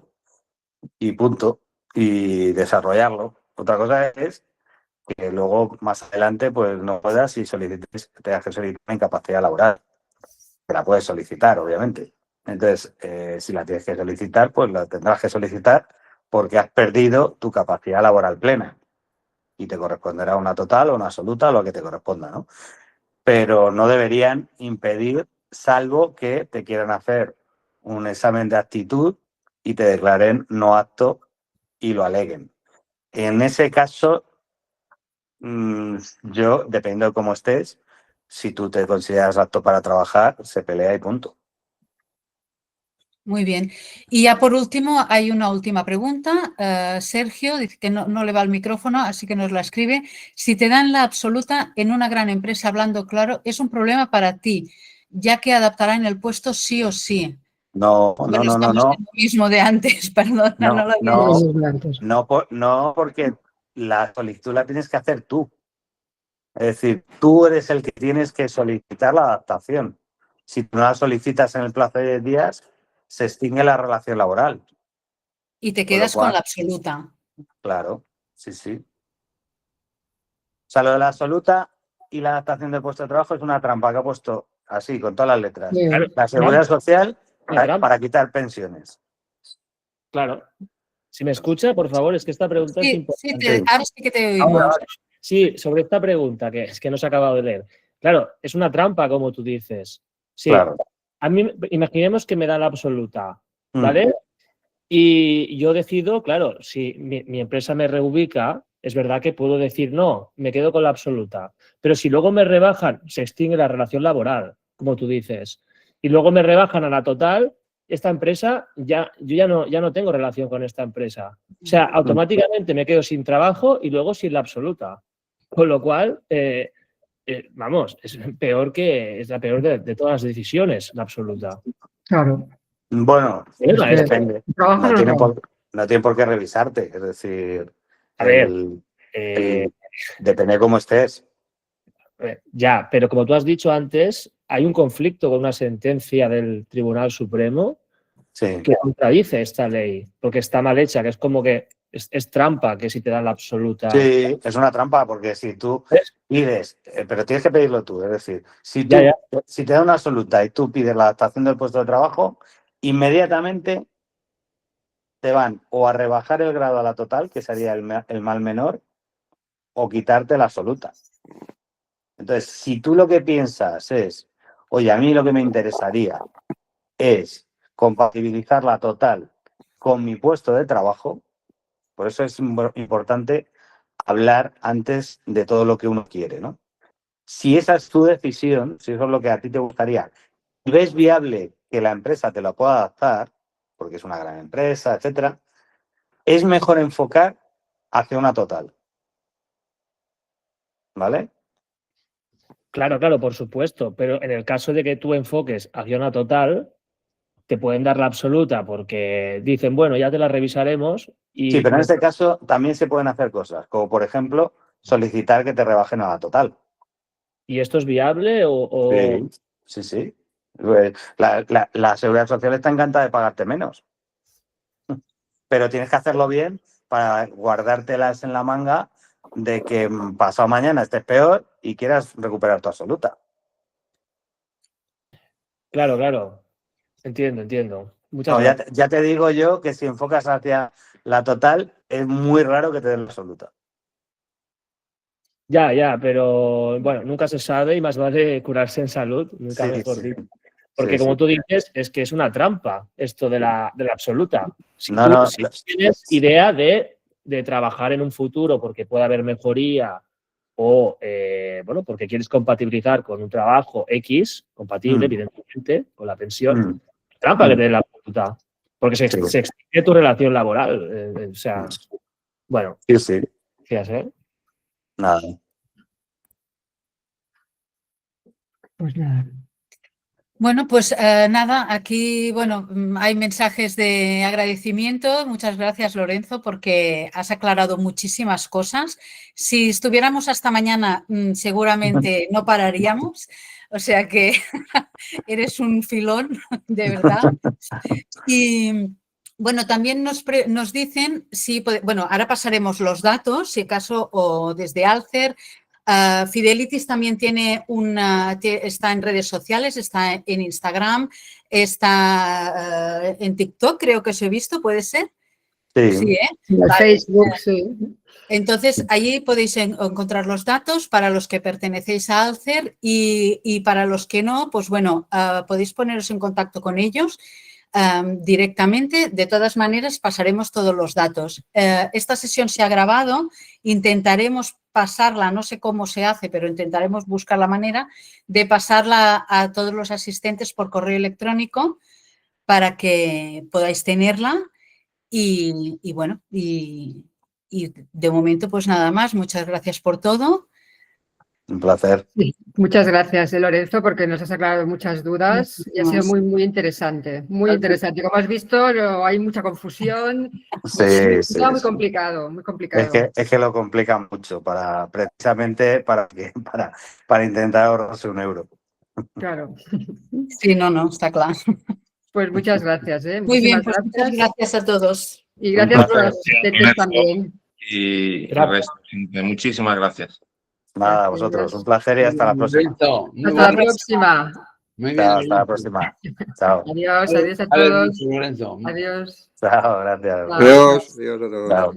y punto, y desarrollarlo. Otra cosa es que luego más adelante pues no puedas y tengas que solicitar incapacidad laboral, que la puedes solicitar, obviamente. Entonces, si la tienes que solicitar, pues la tendrás que solicitar porque has perdido tu capacidad laboral plena y te corresponderá una total o una absoluta, lo que te corresponda, ¿no? Pero no deberían impedir, salvo que te quieran hacer un examen de aptitud y te declaren no apto y lo aleguen. En ese caso, yo, dependiendo de cómo estés, si tú te consideras apto para trabajar, se pelea y punto. Muy bien. Y ya por último, hay una última pregunta. Sergio dice que no le va el micrófono, así que nos la escribe. Si te dan la absoluta en una gran empresa, hablando claro, es un problema para ti, ya que adaptarán el puesto sí o sí. No. En lo mismo de antes, perdona, no lo había No, porque la solicitud la tienes que hacer tú. Es decir, tú eres el que tienes que solicitar la adaptación. Si tú no la solicitas en el plazo de 10 días, se extingue la relación laboral. Y te quedas con la absoluta. Claro, sí. O sea, lo de la absoluta y la adaptación del puesto de trabajo es una trampa que ha puesto así, con todas las letras. Claro, La seguridad social trampa. para quitar pensiones. Claro. Si me escucha, por favor, es que esta pregunta es importante. Ahora sí que te oímos. Sí, sobre esta pregunta, que es que no se ha acabado de leer. Claro, es una trampa, como tú dices. Sí. Claro. A mí, imaginemos que me da la absoluta, ¿vale? Y yo decido, claro, si mi empresa me reubica, es verdad que puedo decir no, me quedo con la absoluta. Pero si luego me rebajan, se extingue la relación laboral, como tú dices. Y luego me rebajan a la total, esta empresa, yo ya no tengo relación con esta empresa. O sea, automáticamente me quedo sin trabajo y luego sin la absoluta. Con lo cual, vamos, es la peor de todas las decisiones, la absoluta. Claro. Bueno, depende. No tiene por qué revisarte. Es decir, a ver, depende de cómo estés. Ya, pero como tú has dicho antes, hay un conflicto con una sentencia del Tribunal Supremo que contradice esta ley, porque está mal hecha, que es como que es trampa que si te dan la absoluta. Sí, es una trampa, porque si tú pides, pero tienes que pedirlo tú, es decir, si te dan una absoluta y tú pides la adaptación del puesto de trabajo, inmediatamente te van o a rebajar el grado a la total, que sería el mal menor, o quitarte la absoluta. Entonces, si tú lo que piensas es, oye, a mí lo que me interesaría es compatibilizar la total con mi puesto de trabajo, por eso es importante hablar antes de todo lo que uno quiere, ¿no? Si esa es tu decisión, si eso es lo que a ti te gustaría, y ves viable que la empresa te lo pueda adaptar, porque es una gran empresa, etcétera, es mejor enfocar hacia una total. ¿Vale? Claro, por supuesto, pero en el caso de que tú enfoques hacia una total, te pueden dar la absoluta porque dicen, bueno, ya te la revisaremos. Sí, pero en este caso también se pueden hacer cosas, como por ejemplo solicitar que te rebajen a la total. ¿Y esto es viable o...? Sí. La Seguridad Social está encantada de pagarte menos. Pero tienes que hacerlo bien para guardártelas en la manga de que pasado mañana estés peor y quieras recuperar tu absoluta. Claro. Entiendo. Muchas gracias. Ya te digo yo que si enfocas hacia la total, es muy raro que te den la absoluta. Ya, pero bueno, nunca se sabe y más vale curarse en salud, nunca mejor dicho. Porque como tú dices, es que es una trampa esto de la absoluta. Si tienes idea de trabajar en un futuro porque pueda haber mejoría o, porque quieres compatibilizar con un trabajo X, compatible, evidentemente, con la pensión, trampa que te den la absoluta. Porque se extiende tu relación laboral. O sea, bueno. Sí. Gracias, Nada. Pues nada. Bueno, pues nada, aquí hay mensajes de agradecimiento. Muchas gracias, Lorenzo, porque has aclarado muchísimas cosas. Si estuviéramos hasta mañana, seguramente no pararíamos. O sea que eres un filón, de verdad. Y bueno, también nos dicen si, ahora pasaremos los datos, si acaso, o desde Alcer. Fidelitis también está en redes sociales, está en Instagram, está en TikTok, creo que os he visto, ¿puede ser? Sí. En Facebook, sí. Entonces, allí podéis encontrar los datos para los que pertenecéis a Alcer y para los que no, pues bueno, podéis poneros en contacto con ellos directamente. De todas maneras, pasaremos todos los datos. Esta sesión se ha grabado, intentaremos pasarla, no sé cómo se hace, pero intentaremos buscar la manera de pasarla a todos los asistentes por correo electrónico para que podáis tenerla y de momento pues nada más. Muchas gracias por todo. Un placer. Sí, muchas gracias, Lorenzo, porque nos has aclarado muchas dudas y ha sido muy, muy interesante. Muy interesante. Como has visto, hay mucha confusión. Sí. Muy complicado, muy complicado. Es que lo complican mucho precisamente para intentar ahorrarse un euro. Claro. Sí, no, está claro. Pues muchas gracias. Muy bien, pues muchas gracias a todos. Y gracias por los asistentes también. Y el resto. Muchísimas gracias. Nada, a vosotros. Un placer y hasta la próxima. Hasta la próxima. Muy Chao, bien. hasta la próxima. Chao. Adiós a todos. Adiós. Chao, gracias. Chao. Adiós a todos. Chao.